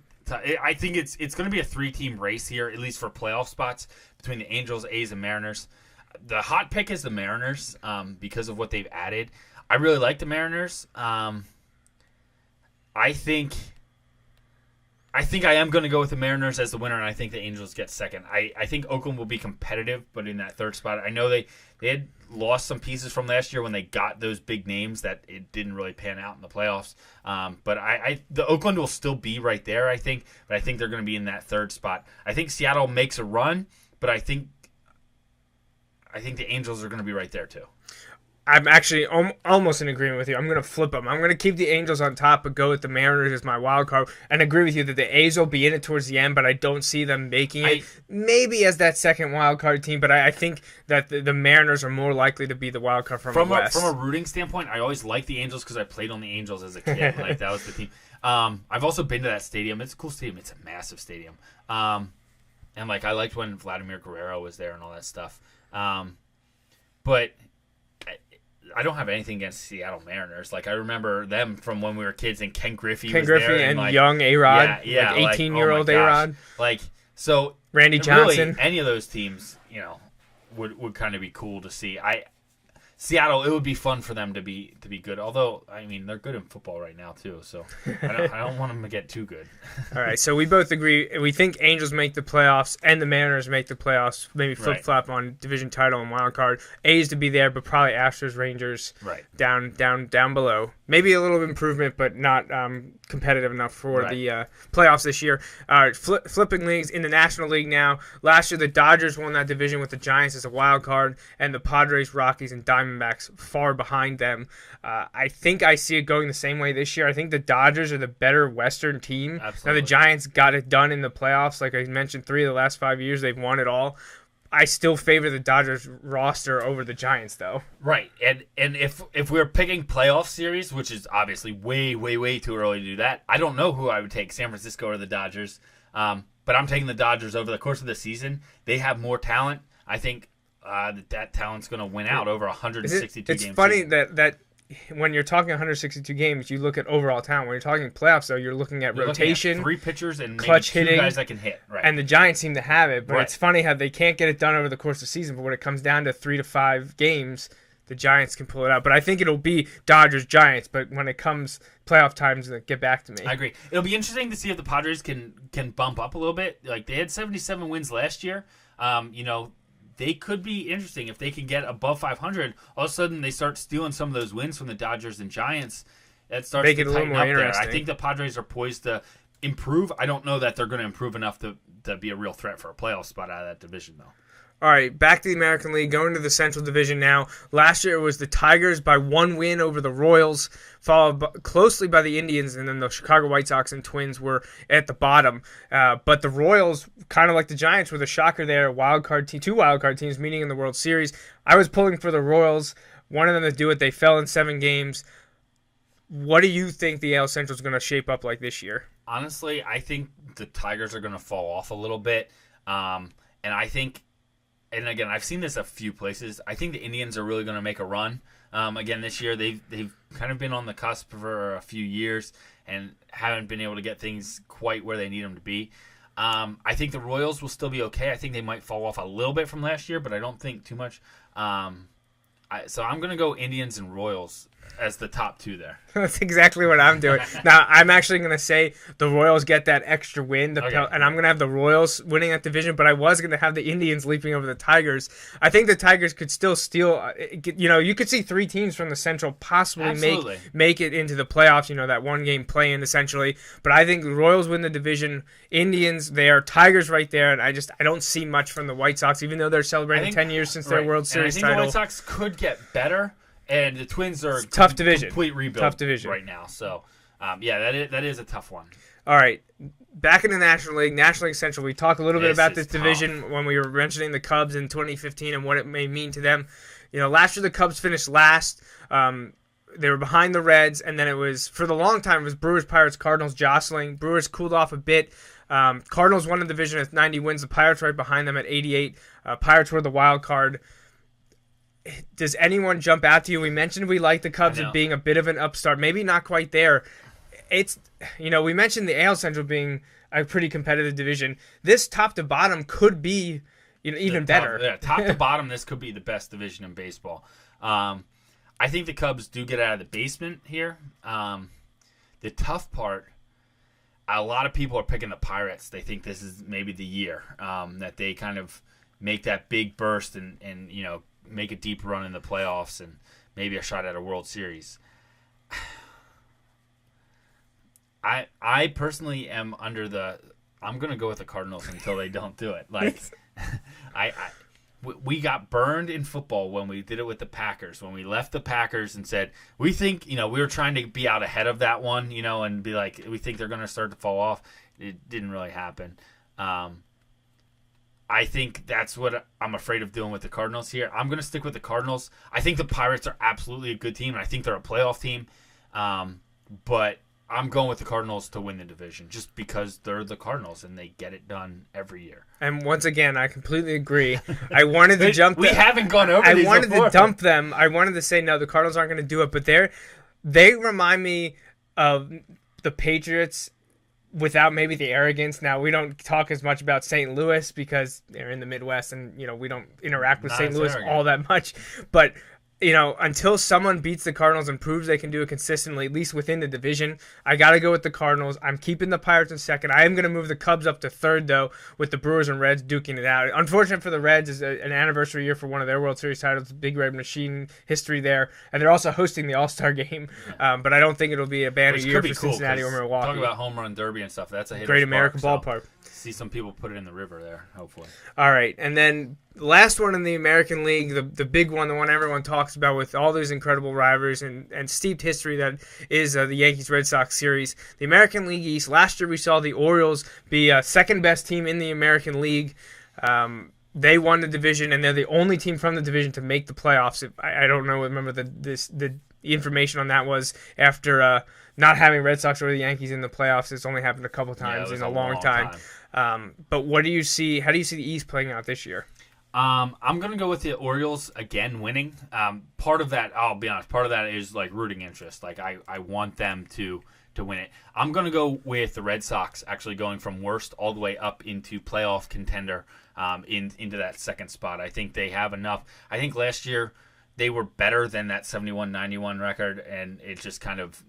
I think it's going to be a 3-team race here, at least for playoff spots between the Angels, A's, and Mariners. The hot pick is the Mariners because of what they've added. I really like the Mariners. I think I am going to go with the Mariners as the winner, and I think the Angels get second. I think Oakland will be competitive, but in that third spot, I know they had lost some pieces from last year when they got those big names that it didn't really pan out in the playoffs. But the Oakland will still be right there, I think. But I think they're going to be in that third spot. I think Seattle makes a run, but I think the Angels are going to be right there too. I'm actually almost in agreement with you. I'm going to flip them. I'm going to keep the Angels on top, but go with the Mariners as my wild card, and agree with you that the A's will be in it towards the end, but I don't see them making it. Maybe as that second wild card team, but I think that the Mariners are more likely to be the wild card from the West. From a rooting standpoint, I always liked the Angels because I played on the Angels as a kid. That was the team. I've also been to that stadium. It's a cool stadium. It's a massive stadium. And I liked when Vladimir Guerrero was there and all that stuff. But I don't have anything against Seattle Mariners. I remember them from when we were kids, and Ken Griffey was there. And young A-Rod. 18-year-old A-Rod. So Randy Johnson. Really, any of those teams, would kind of be cool to see. Seattle, it would be fun for them to be good. Although, I mean, they're good in football right now too, so I don't want them to get too good. All right, so we both agree. We think Angels make the playoffs and the Mariners make the playoffs. Maybe flip-flop on division title and wild card. A's to be there, but probably Astros, Rangers down below. Maybe a little improvement, but not competitive enough for the playoffs this year. Flipping leagues in the National League now. Last year, the Dodgers won that division with the Giants as a wild card, and the Padres, Rockies, and Diamondbacks far behind them. I think I see it going the same way this year. I think the Dodgers are the better Western team. Absolutely. Now, the Giants got it done in the playoffs. Like I mentioned, 3 of the last 5 years, they've won it all. I still favor the Dodgers roster over the Giants, though. Right, and if we're picking playoff series, which is obviously way, way, way too early to do that, I don't know who I would take, San Francisco or the Dodgers. But I'm taking the Dodgers over the course of the season. They have more talent. I think that talent's going to win out over 162 games. It's funny that when you're talking 162 games, you look at overall talent. When you're talking playoffs, though, you're looking at rotation, looking at 3 pitchers and clutch maybe 2 hitting, guys that can hit. Right. And the Giants seem to have it, but Right. It's funny how they can't get it done over the course of the season. But when it comes down to 3 to 5 games, the Giants can pull it out. But I think it'll be Dodgers-Giants. But when it comes playoff times, get back to me. I agree. It'll be interesting to see if the Padres can bump up a little bit. Like they had 77 wins last year. They could be interesting if they can get above 500. All of a sudden, they start stealing some of those wins from the Dodgers and Giants. That starts Make to it a little tighten more up there. interesting. I think the Padres are poised to improve. I don't know that they're going to improve enough to be a real threat for a playoff spot out of that division, though. All right, back to the American League, going to the Central Division now. Last year it was the Tigers by 1 win over the Royals, followed closely by the Indians, and then the Chicago White Sox and Twins were at the bottom. But the Royals, kind of like the Giants, were the shocker there. 2 wildcard teams meeting in the World Series. I was pulling for the Royals, wanted them to do it. They fell in 7 games. What do you think the AL Central is going to shape up like this year? Honestly, I think the Tigers are going to fall off a little bit. And I think... And again, I've seen this a few places. I think the Indians are really going to make a run. Again, this year they've kind of been on the cusp for a few years and haven't been able to get things quite where they need them to be. I think the Royals will still be okay. I think they might fall off a little bit from last year, but I don't think too much. So I'm going to go Indians and Royals as the top 2 there. That's exactly what I'm doing. Now, I'm actually going to say the Royals get that extra win, and I'm going to have the Royals winning that division, but I was going to have the Indians leaping over the Tigers. I think the Tigers could still steal. You could see 3 teams from the Central possibly make it into the playoffs, that 1-game play-in essentially. But I think the Royals win the division, Indians there, Tigers right there, and I don't see much from the White Sox, even though they're celebrating 10 years since their World Series title. I think the White Sox could get better. And the Twins are tough division, complete rebuild tough division right now. So, that is a tough one. All right, back in the National League Central. We talked a little bit about this division when we were mentioning the Cubs in 2015 and what it may mean to them. Last year the Cubs finished last. They were behind the Reds, and then it was for the long time it was Brewers, Pirates, Cardinals jostling. Brewers cooled off a bit. Cardinals won the division with 90 wins. The Pirates right behind them at 88. Pirates were the wild card. Does anyone jump out to you? We mentioned we like the Cubs as being a bit of an upstart. Maybe not quite there. We mentioned the AL Central being a pretty competitive division. This top to bottom could be even better. Top to bottom, this could be the best division in baseball. I think the Cubs do get out of the basement here. The tough part, a lot of people are picking the Pirates. They think this is maybe the year that they kind of make that big burst and make a deep run in the playoffs and maybe a shot at a World Series. I personally am I'm going to go with the Cardinals until they don't do it. Like, we got burned in football when we did it with the Packers. When we left the Packers and said, we think, we were trying to be out ahead of that one, and be like, we think they're going to start to fall off. It didn't really happen. I think that's what I'm afraid of doing with the Cardinals here. I'm going to stick with the Cardinals. I think the Pirates are absolutely a good team, and I think they're a playoff team. But I'm going with the Cardinals to win the division just because they're the Cardinals, and they get it done every year. And once again, I completely agree. I wanted to jump them. We haven't gone over these wanted before. to dump them. I wanted to say, no, the Cardinals aren't going to do it. But they remind me of the Patriots without maybe the arrogance. Now, we don't talk as much about St. Louis because they're in the Midwest and, we don't interact with St. Louis all that much. But until someone beats the Cardinals and proves they can do it consistently, at least within the division, I got to go with the Cardinals. I'm keeping the Pirates in second. I am going to move the Cubs up to third, though, with the Brewers and Reds duking it out. Unfortunate for the Reds is an anniversary year for one of their World Series titles, Big Red Machine history there, and they're also hosting the All-Star game. But I don't think it'll be a banner year for Cincinnati or Milwaukee. Talking about home run derby and stuff, that's a Great American ballpark. See some people put it in the river there, hopefully. All right, and then last one in the American League, the big one, the one everyone talks about with all those incredible rivalries and steeped history that is the Yankees-Red Sox series. The American League East, last year we saw the Orioles be second best team in the American League. They won the division, and they're the only team from the division to make the playoffs. I don't know, remember the information on that was after not having Red Sox or the Yankees in the playoffs. It's only happened a couple times in a long time. But what do you see? How do you see the East playing out this year? I'm going to go with the Orioles again winning. Part of that, I'll be honest, part of that is like rooting interest. Like I want them to win it. I'm going to go with the Red Sox actually going from worst all the way up into playoff contender into that second spot. I think they have enough. I think last year they were better than that 71-91 record, and it just kind of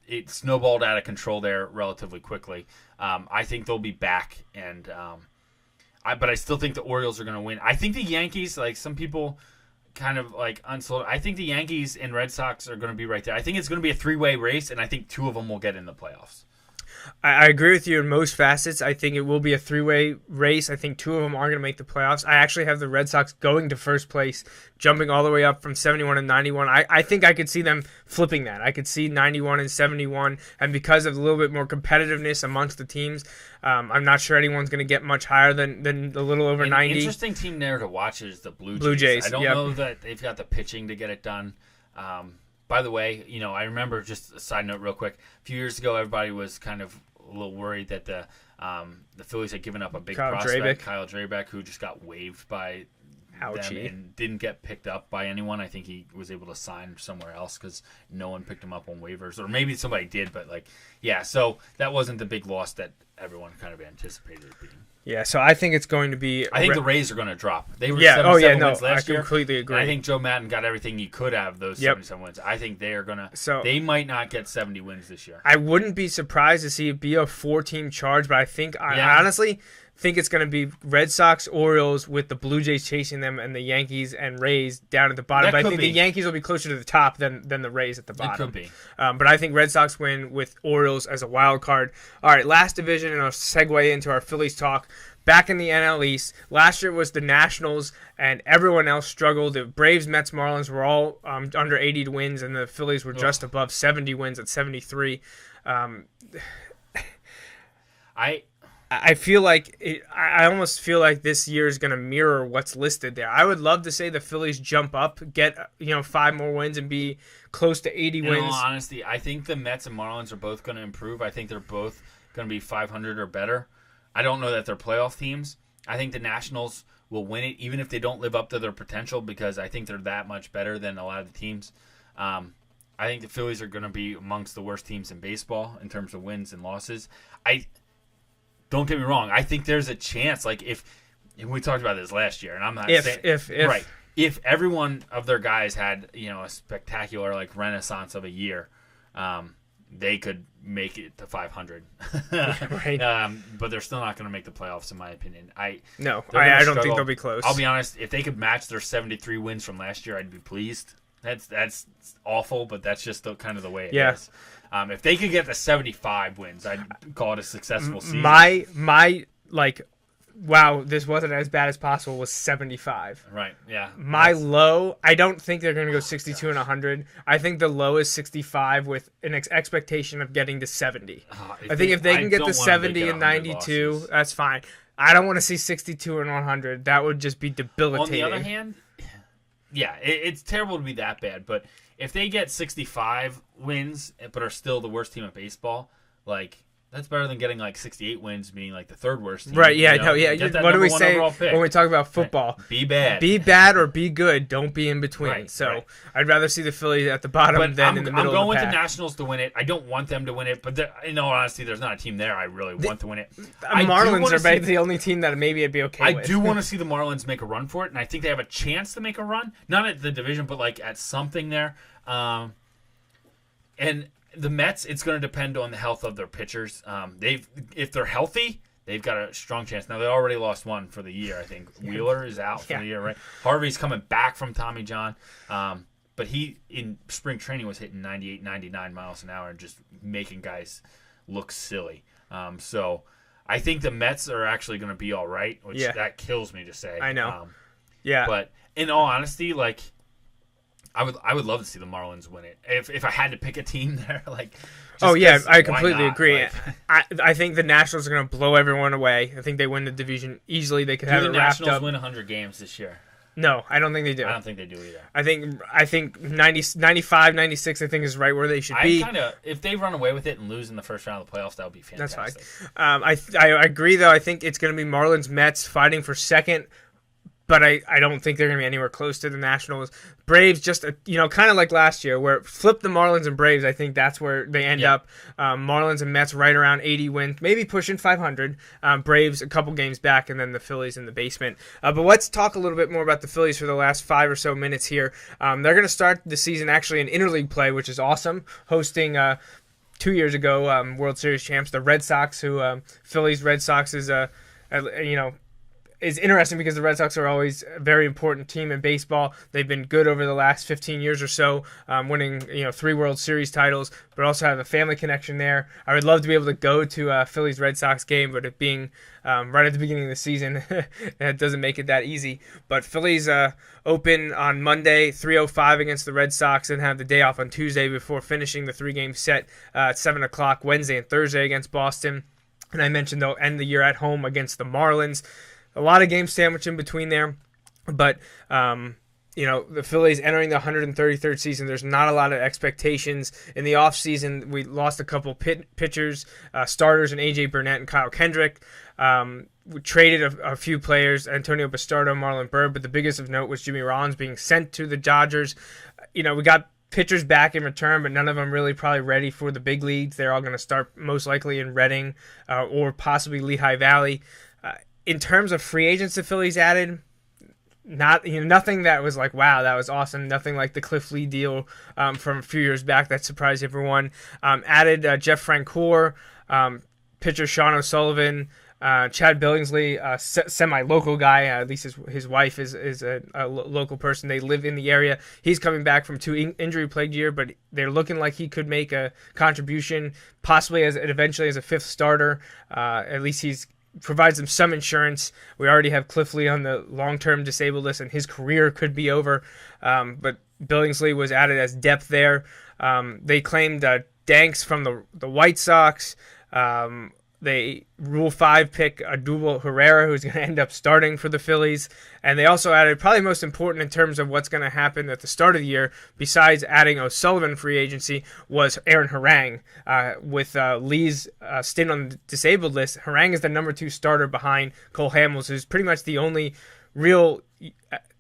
it snowballed out of control there relatively quickly. I think they'll be back, and but I still think the Orioles are going to win. I think the Yankees, like some people kind of like unsold, I think the Yankees and Red Sox are going to be right there. I think it's going to be a three-way race, and I think two of them will get in the playoffs. I agree with you in most facets. I think it will be a three-way race. I think two of them are going to make the playoffs. I actually have the Red Sox going to first place, jumping all the way up from 71 and 91. I think I could see them flipping that. I could see 91 and 71, and because of a little bit more competitiveness amongst the teams, I'm not sure anyone's going to get much higher than a little over 90. An interesting team there to watch is the Blue Jays. I don't know that they've got the pitching to get it done. By the way, I remember, just a side note real quick, a few years ago everybody was kind of a little worried that the Phillies had given up a big prospect, Kyle Drabek, who just got waived by them and didn't get picked up by anyone. I think he was able to sign somewhere else because no one picked him up on waivers, or maybe somebody did, but so that wasn't the big loss that everyone kind of anticipated it being. Yeah, so I think it's going to be... I think the Rays are going to drop. They were 77 wins last year. I completely agree. And I think Joe Madden got everything he could out of those 77 wins. I think they are going to... They might not get 70 wins this year. I wouldn't be surprised to see it be a 4-team charge, but I honestly think it's going to be Red Sox, Orioles, with the Blue Jays chasing them, and the Yankees and Rays down at the bottom. But I think the Yankees will be closer to the top than the Rays at the bottom. It could be. But I think Red Sox win with Orioles as a wild card. All right, last division, and I'll segue into our Phillies talk. Back in the NL East, last year was the Nationals, and everyone else struggled. The Braves, Mets, Marlins were all under 80 wins, and the Phillies were just above 70 wins at 73. I feel like I almost feel like this year is going to mirror what's listed there. I would love to say the Phillies jump up, get 5 more wins, and be close to 80 wins. In all honesty, I think the Mets and Marlins are both going to improve. I think they're both going to be 500 or better. I don't know that they're playoff teams. I think the Nationals will win it, even if they don't live up to their potential, because I think they're that much better than a lot of the teams. I think the Phillies are going to be amongst the worst teams in baseball in terms of wins and losses. Don't get me wrong. I think there's a chance. Like if we talked about this last year, and I'm not saying right. If every one of their guys had a spectacular renaissance of a year, they could make it to 500. Right. But they're still not going to make the playoffs, in my opinion. I don't think they'll be close. I'll be honest. If they could match their 73 wins from last year, I'd be pleased. That's awful, but that's just kind of the way it is. If they could get to 75 wins, I'd call it a successful season. Wow, this wasn't as bad as possible was 75. Right, yeah. My low, I don't think they're going to go 62 and 100. I think the low is 65 with an expectation of getting to 70. I think if they can get to 70 and 92, losses. That's fine. I don't want to see 62 and 100. That would just be debilitating. On the other hand, yeah, it's terrible to be that bad, but if they get 65 wins but are still the worst team in baseball, That's better than getting like 68 wins, being like the third worst team. Right, yeah, no, yeah. Get that What do we number one say overall pick. when we talk about football? Right. Be bad. Be bad or be good. Don't be in between. Right, so right. I'd rather see the Phillies at the bottom than in the middle I'm going of the with pack. the Nationals to win it. I don't want them to win it, but in all honesty, there's not a team there I really want to win it. Marlins are maybe the only team that maybe I'd be okay with. I do want to see the Marlins make a run for it, and I think they have a chance to make a run. Not at the division, but like at something there. And the Mets, it's going to depend on the health of their pitchers. If they're healthy, they've got a strong chance. Now, they already lost one for the year, I think. Wheeler is out for the year, right? Harvey's coming back from Tommy John. But he, in spring training, was hitting 98, 99 miles an hour and just making guys look silly. So I think the Mets are actually going to be all right, which that kills me to say. I know. But in all honesty, like, I would love to see the Marlins win it. If I had to pick a team there, like. I completely agree. Like, I think the Nationals are going to blow everyone away. I think they win the division easily. They could have it wrapped up. Do the Nationals win 100 games this year? No, I don't think they do. I don't think they do either. I think 90, 95, 96, I think is right where they should be. If they run away with it and lose in the first round of the playoffs, that would be fantastic. That's fine. I agree, though. I think it's going to be Marlins, Mets fighting for second. But I don't think they're going to be anywhere close to the Nationals. Braves, just, kind of like last year, where flip the Marlins and Braves, I think that's where they end up. Marlins and Mets right around 80 wins, maybe pushing 500. Braves a couple games back, and then the Phillies in the basement. But let's talk a little bit more about the Phillies for the last 5 or so minutes here. They're going to start the season actually in interleague play, which is awesome, hosting 2 years ago World Series champs, the Red Sox, who Phillies Red Sox is interesting because the Red Sox are always a very important team in baseball. They've been good over the last 15 years or so, winning 3 World Series titles, but also have a family connection there. I would love to be able to go to a Phillies Red Sox game, but it being right at the beginning of the season, that doesn't make it that easy. But Phillies open on Monday, 3:05 against the Red Sox, and have the day off on Tuesday before finishing the 3-game set at 7 o'clock Wednesday and Thursday against Boston. And I mentioned they'll end the year at home against the Marlins. A lot of games sandwiched in between there, but the Phillies entering the 133rd season, there's not a lot of expectations. In the offseason, we lost a couple pitchers, starters, and A.J. Burnett and Kyle Kendrick. We traded a few players, Antonio Bastardo, Marlon Byrd, but the biggest of note was Jimmy Rollins being sent to the Dodgers. We got pitchers back in return, but none of them really probably ready for the big leagues. They're all going to start most likely in Reading or possibly Lehigh Valley. In terms of free agents the Phillies added, nothing that was like, wow, that was awesome. Nothing like the Cliff Lee deal from a few years back that surprised everyone. Added Jeff Francoeur, pitcher Sean O'Sullivan, Chad Billingsley, semi-local guy. At least his wife is a local person. They live in the area. He's coming back from 2 injury-plagued year, but they're looking like he could make a contribution, possibly eventually as a 5th starter. At least he's provides them some insurance. We already have Cliff Lee on the long-term disabled list, and his career could be over. But Billingsley was added as depth there. They claimed Danks from the White Sox. They Rule 5 pick Odubel Herrera, who's going to end up starting for the Phillies. And they also added, probably most important in terms of what's going to happen at the start of the year, besides adding O'Sullivan free agency, was Aaron Harang. With Lee's stint on the disabled list, Harang is the number 2 starter behind Cole Hamels, who's pretty much the only real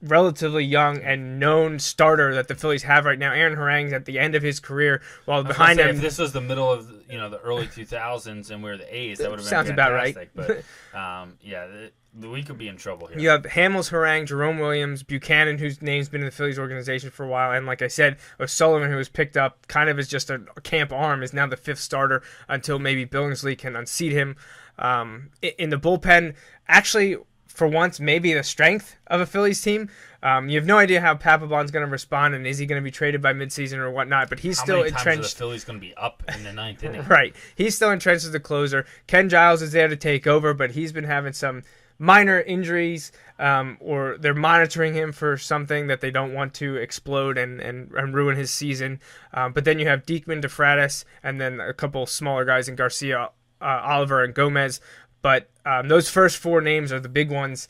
relatively young and known starter that the Phillies have right now. Aaron Harang's at the end of his career, while behind him. If this was the middle of the early 2000s and we were the A's, that would have been sounds fantastic. About right. But we could be in trouble here. You have Hamels, Harang, Jerome Williams, Buchanan, whose name's been in the Phillies organization for a while, and like I said, O'Sullivan, who was picked up kind of as just a camp arm, is now the 5th starter until maybe Billingsley can unseat him. In the bullpen, actually, for once, maybe the strength of a Phillies team. You have no idea how Papelbon's going to respond, and is he going to be traded by midseason or whatnot, but he's still entrenched. How many times are the Phillies going to be up in the 9th inning? Right. He's still entrenched as the closer. Ken Giles is there to take over, but he's been having some minor injuries, or they're monitoring him for something that they don't want to explode and ruin his season. But then you have Diekman, DeFratis, and then a couple smaller guys in Garcia, Oliver, and Gomez. But those first 4 names are the big ones.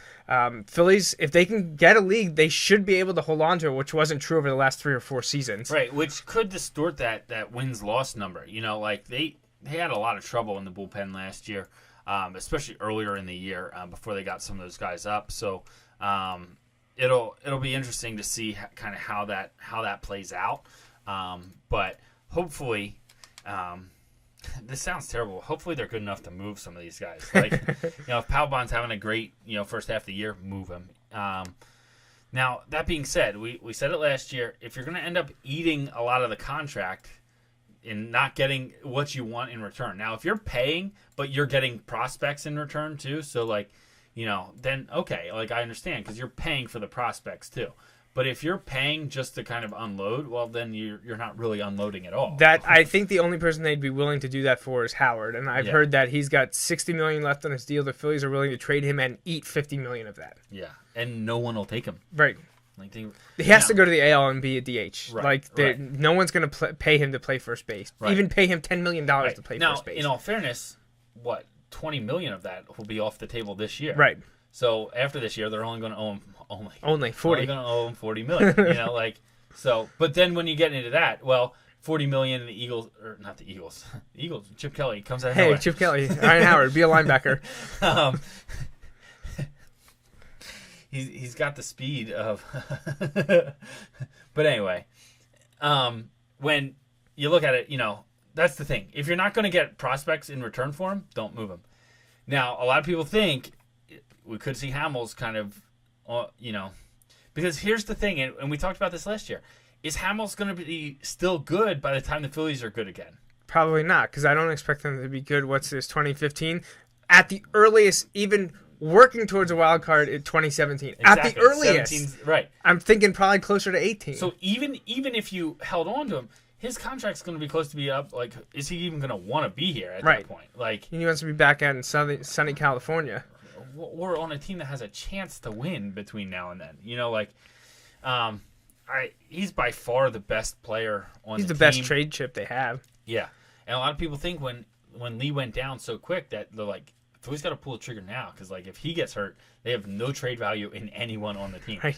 Phillies, if they can get a lead, they should be able to hold on to it, which wasn't true over the last 3 or 4 seasons. Right, which could distort that wins-loss number. they had a lot of trouble in the bullpen last year, especially earlier in the year before they got some of those guys up. So it'll be interesting to see kind of how that plays out. But hopefully, this sounds terrible. Hopefully they're good enough to move some of these guys. Like, if Palbon's having a great, first half of the year, move him. Now, that being said, we said it last year, if you're going to end up eating a lot of the contract and not getting what you want in return. Now, if you're paying, but you're getting prospects in return too, so then okay, I understand because you're paying for the prospects too. But if you're paying just to kind of unload, well, then you're not really unloading at all. That I think the only person they'd be willing to do that for is Howard, and I've heard that he's got $60 million left on his deal. The Phillies are willing to trade him and eat $50 million of that. Yeah, and no one will take him. Right. He has to go to the AL and be a DH. Right. No one's going to pay him to play first base. Right. Even pay him $10 million to play first base. In all fairness, $20 million of that will be off the table this year. Right. So after this year, they're only going to owe him only 40. Only going to owe him $40 million. So. But then when you get into that, well, $40 million, the Eagles, or not the Eagles, Chip Kelly comes out of nowhere. Hey, Chip Kelly, Ryan Howard, be a linebacker. He's got the speed of. But anyway, when you look at it, that's the thing. If you're not going to get prospects in return for him, don't move him. Now, a lot of people think we could see Hamels kind of, because here's the thing, and we talked about this last year. Is Hamels going to be still good by the time the Phillies are good again? Probably not, because I don't expect them to be good. What's this, 2015? At the earliest, even working towards a wild card in 2017. Exactly. At the earliest. Right. I'm thinking probably closer to 18. So even if you held on to him, his contract's going to be close to be up. Is he even going to want to be here at that point? He wants to be back out in sunny California. We're on a team that has a chance to win between now and then. He's by far the best player on the team. He's the best trade chip they have. Yeah. And a lot of people think when Lee went down so quick that they're like, Philly's got to pull the trigger now because if he gets hurt, they have no trade value in anyone on the team. Right.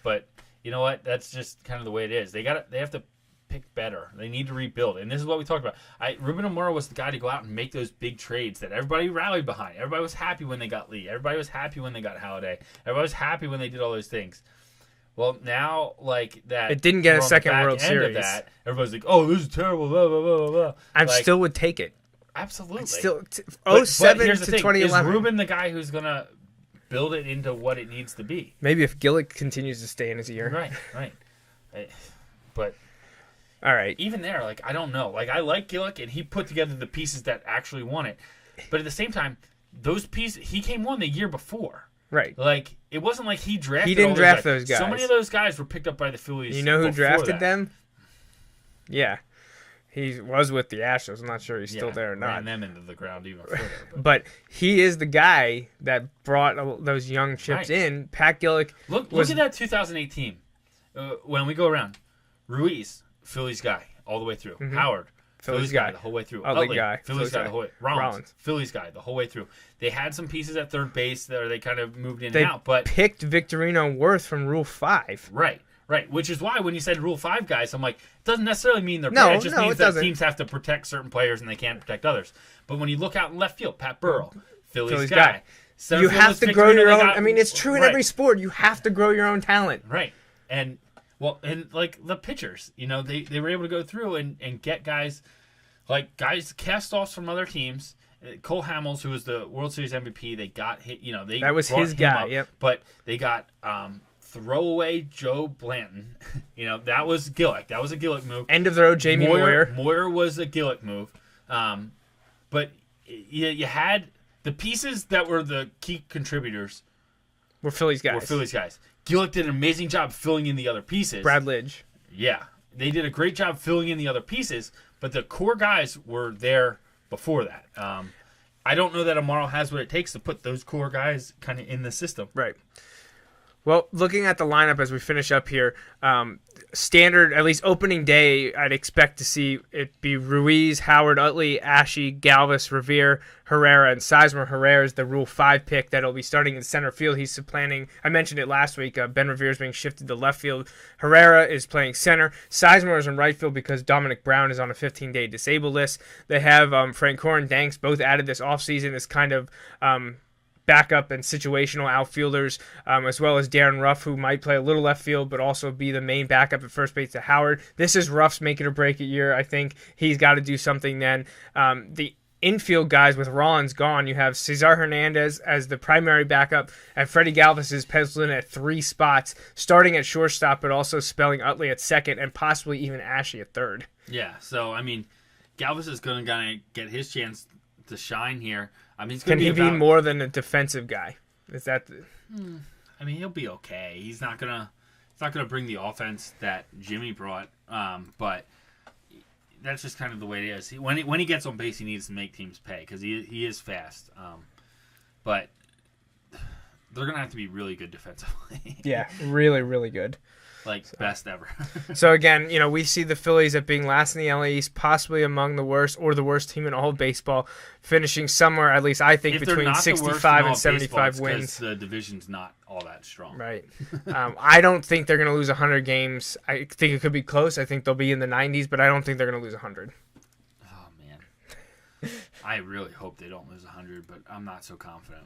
But you know what? That's just kind of the way it is. They have to pick better. They need to rebuild. And this is what we talked about. Ruben Amaro was the guy to go out and make those big trades that everybody rallied behind. Everybody was happy when they got Lee. Everybody was happy when they got Halladay. Everybody was happy when they did all those things. Well, now, that... It didn't get a second World Series. That, everybody's like, oh, this is terrible, blah, blah, blah, blah. I still would take it. Absolutely. Still, 07 to 2011. Is Ruben the guy who's going to build it into what it needs to be? Maybe if Gillick continues to stay in his ear. Right. But... All right. Even there, I don't know. I like Gillick, and he put together the pieces that actually won it. But at the same time, those pieces, he came on the year before. Right. It wasn't like he drafted He didn't draft those guys. So many of those guys were picked up by the Phillies. You know who drafted them? Yeah. He was with the Astros. I'm not sure he's still there or not. Ran them into the ground even further. But he is the guy that brought those young chips in. Pat Gillick. Look at that 2008 team. When we go around, Ruiz, Phillies guy all the way through. Mm-hmm. Howard, Phillies guy the whole way through. Utley guy, Phillies guy the whole way. Rollins, Phillies guy the whole way through. They had some pieces at third base that they kind of moved in and out, but picked Victorino Worth from Rule 5. Right. Which is why when you said Rule 5 guys, I'm like, it doesn't necessarily mean they're bad. It just means that teams have to protect certain players and they can't protect others. But when you look out in left field, Pat Burrell, Phillies guy. You have to grow your own. I mean, it's true in every sport. You have to grow your own talent. Right. And the pitchers, they were able to go through and get guys cast-offs from other teams. Cole Hamels, who was the World Series MVP, they got hit. That was his guy. Yep. But they got throwaway Joe Blanton. That was Gillick. That was a Gillick move. End of the road, Jamie Moyer. Moyer was a Gillick move. But you had the pieces that were the key contributors were Phillies guys. Gillick did an amazing job filling in the other pieces. Brad Lidge. Yeah. They did a great job filling in the other pieces, but the core guys were there before that. I don't know that Amaro has what it takes to put those core guys kind of in the system. Right. Well, looking at the lineup as we finish up here, standard, at least opening day, I'd expect to see it be Ruiz, Howard, Utley, Ashe, Galvis, Revere, Herrera, and Sizemore. Herrera is the Rule 5 pick that'll be starting in center field. He's supplanting, I mentioned it last week, Ben Revere is being shifted to left field. Herrera is playing center. Sizemore is in right field because Dominic Brown is on a 15-day disabled list. They have Francoeur and Danks both added this offseason as kind of backup and situational outfielders, as well as Darren Ruff, who might play a little left field but also be the main backup at first base to Howard. This is Ruff's make it or break it year. I think he's got to do something then. The infield guys, with Rollins gone, you have Cesar Hernandez as the primary backup, and Freddie Galvis is penciled in at 3 spots, starting at shortstop but also spelling Utley at second and possibly even Ashe at third. Yeah, so, I mean, Galvis is going to get his chance to shine here. I mean, Can he be more than a defensive guy? Is that? I mean, he'll be okay. He's not gonna bring the offense that Jimmy brought. But that's just kind of the way it is. When he gets on base, he needs to make teams pay because he is fast. But they're gonna have to be really good defensively. Yeah, really, really good. Best ever. So again, we see the Phillies at being last in the LA East, possibly among the worst or the worst team in all of baseball, finishing somewhere, at least I think, between 65 and 75 wins. The division's not all that strong. Right. I don't think they're going to lose 100 games. I think it could be close. I think they'll be in the 90s, but I don't think they're going to lose 100. Oh, man. I really hope they don't lose 100, but I'm not so confident.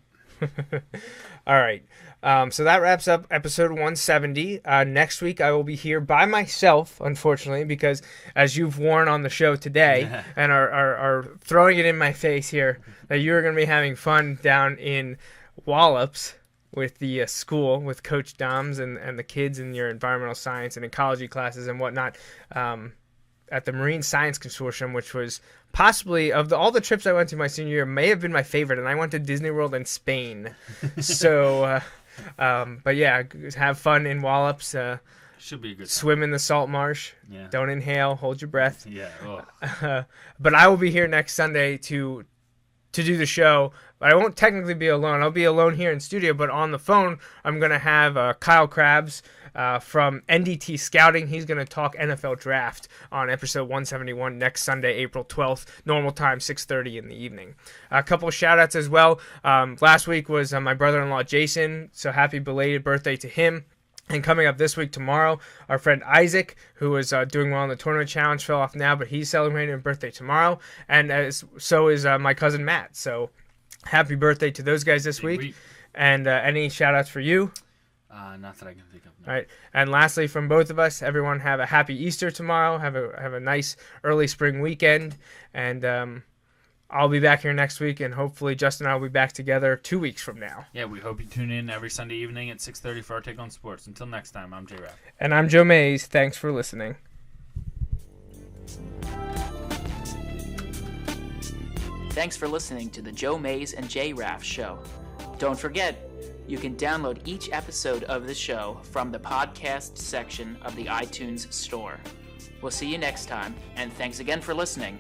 All right. So that wraps up episode 170. Next week I will be here by myself, unfortunately, because as you've worn on the show today and are throwing it in my face here, that you're going to be having fun down in Wallops with the school, with Coach Doms and the kids in your environmental science and ecology classes and whatnot, at the Marine Science Consortium, which was possibly, of all the trips I went to my senior year, may have been my favorite, and I went to Disney World in Spain. So, but yeah, have fun in Wallops. Should be a good time. Swim in the salt marsh. Yeah. Don't inhale. Hold your breath. Yeah. But I will be here next Sunday to do the show. But I won't technically be alone. I'll be alone here in studio, but on the phone, I'm going to have Kyle Krabs from NDT Scouting. He's going to talk NFL Draft on episode 171 next Sunday, April 12th, normal time, 6:30 in the evening. A couple of shout-outs as well. Last week was my brother-in-law, Jason, so happy belated birthday to him. And coming up this week, tomorrow, our friend Isaac, who is doing well in the tournament challenge, fell off now, but he's celebrating his birthday tomorrow. And so is my cousin Matt. So happy birthday to those guys this week. And any shout-outs for you? Not that I can think of. No. All right. And lastly, from both of us, everyone have a happy Easter tomorrow. Have a nice early spring weekend. And I'll be back here next week, and hopefully Justin and I will be back together 2 weeks from now. Yeah, we hope you tune in every Sunday evening at 6:30 for our Take on Sports. Until next time, I'm J-Raff. And I'm Joe Mays. Thanks for listening. Thanks for listening to the Joe Mays and J-Raff Show. Don't forget, you can download each episode of the show from the podcast section of the iTunes Store. We'll see you next time, and thanks again for listening.